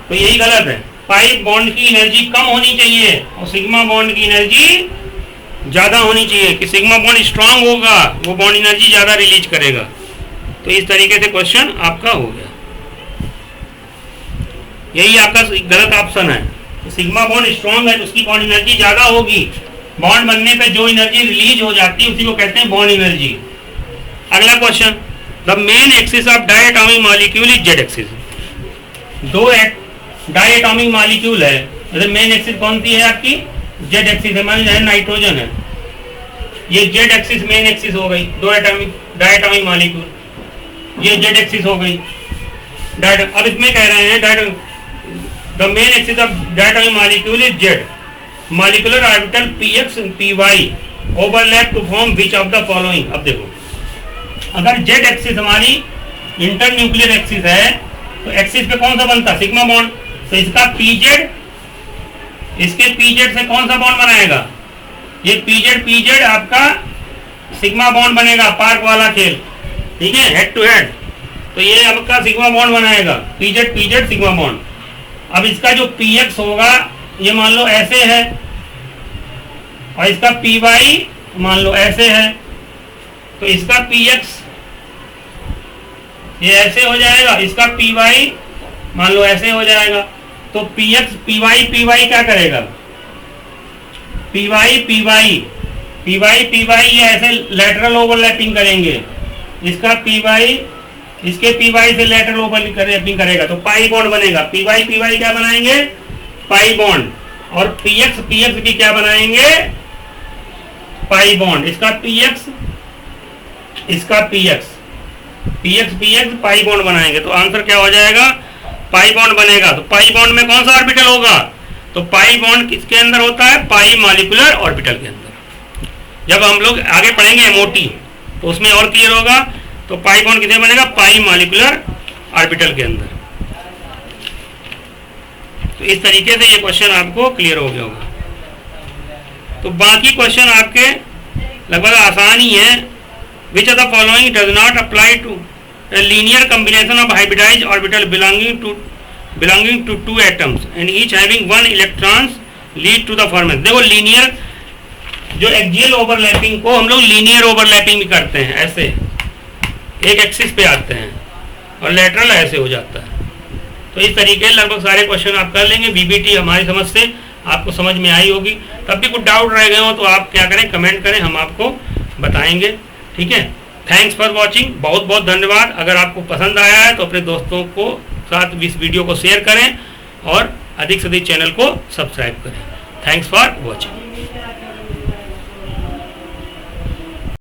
तो यही गलत है, पाई बॉन्ड की एनर्जी कम होनी चाहिए और सिग्मा बॉन्ड की एनर्जी ज्यादा होनी चाहिए। कि सिग्मा बॉन्ड स्ट्रांग होगा वो बॉन्ड एनर्जी ज्यादा रिलीज करेगा। तो इस तरीके से क्वेश्चन आपका हो गया, यही आपका गलत ऑप्शन है। तो सिग्मा बॉन्ड स्ट्रांग है तो उसकी बॉन्ड एनर्जी ज्यादा होगी, बॉन्ड बनने पे जो एनर्जी रिलीज हो जाती है उसी को कहते हैं बॉन्ड एनर्जी। अगला question, the main axis of diatomic molecule is Z axis. दो डायटोमिक मॉलिक्यूल है, मेन एक्सिस कौन सी है आपकी, जेड एक्सिस है। मान लीजिए नाइट्रोजन है, ये जेड एक्सिस मेन एक्सिस हो गई, दो डायटोमिक मॉलिक्यूल, ये जेड एक्सिस हो गई। अब इसमें कह रहे हैं the main axis of diatomic molecule is Z, molecular orbital px and py overlap to form which of the following. अब देखो, अगर जेड एक्सिस हमारी इंटर न्यूक्लियर एक्सिस है तो एक्सिस पे कौन सा बनता है, सिग्मा बॉन्ड। तो इसका pz, इसके pz से कौन सा बॉन्ड बनाएगा, ये pz आपका सिग्मा बॉन्ड बनेगा, पार्क वाला खेल, ठीक है, हेड टू हेड। तो ये आपका सिग्मा बॉन्ड बनाएगा, pz सिग्मा बॉन्ड। अब इसका जो px होगा ये मान लो ऐसे है और इसका py मान लो ऐसे है, तो इसका px ये ऐसे हो जाएगा, इसका py मान लो ऐसे हो जाएगा। तो px py क्या करेगा, py ये ऐसे लेटरल ओवरलैपिंग करेंगे, इसका py इसके py से लेटरल ओवरलैपिंग करेगा तो पाई बॉन्ड बनेगा। py क्या बनाएंगे, पाई बॉन्ड। और px भी क्या बनाएंगे, पाई बॉन्ड। इसका px इसका px पाई बॉन्ड बनाएंगे तो आंसर क्या हो जाएगा, पाई बॉन्ड बनेगा। तो पाई बॉन्ड में कौन सा ऑर्बिटल होगा, तो पाई बॉन्ड किसके अंदर होता है, पाई मॉलिक्यूलर ऑर्बिटल के अंदर। जब हम लोग आगे पढ़ेंगे एमओटी तो उसमें और क्लियर होगा। तो पाई बॉन्ड किसमें बनेगा, पाई मॉलिक्यूलर ऑर्बिटल के अंदर। तो इस तरीके से ये क्वेश्चन आपको क्लियर हो गया होगा। तो बाकी क्वेश्चन आपके लगभग आसान ही है। Which of the following does not apply to linear combination of hybridised orbital belonging to two atoms and each having one electrons lead to the formation. देखो लीनियर जो एक्सियल ओवरलैपिंग को हम लोग लीनियर ओवरलैपिंग भी करते हैं, ऐसे एक एक्सिस पे आते हैं और लेटरल ऐसे हो जाता है। तो इस तरीके से लगभग सारे क्वेश्चन आप कर लेंगे। बीबीटी हमारी समझ से आपको समझ में आई होगी। तब भी कुछ डाउट रह गए हो तो आप क्या करें, कमेंट करें, हम आपको बताएंगे, ठीक है। थैंक्स फॉर वॉचिंग, बहुत बहुत धन्यवाद। अगर आपको पसंद आया है तो अपने दोस्तों को साथ इस वीडियो को शेयर करें और अधिक से अधिक चैनल को सब्सक्राइब करें। Thanks for watching.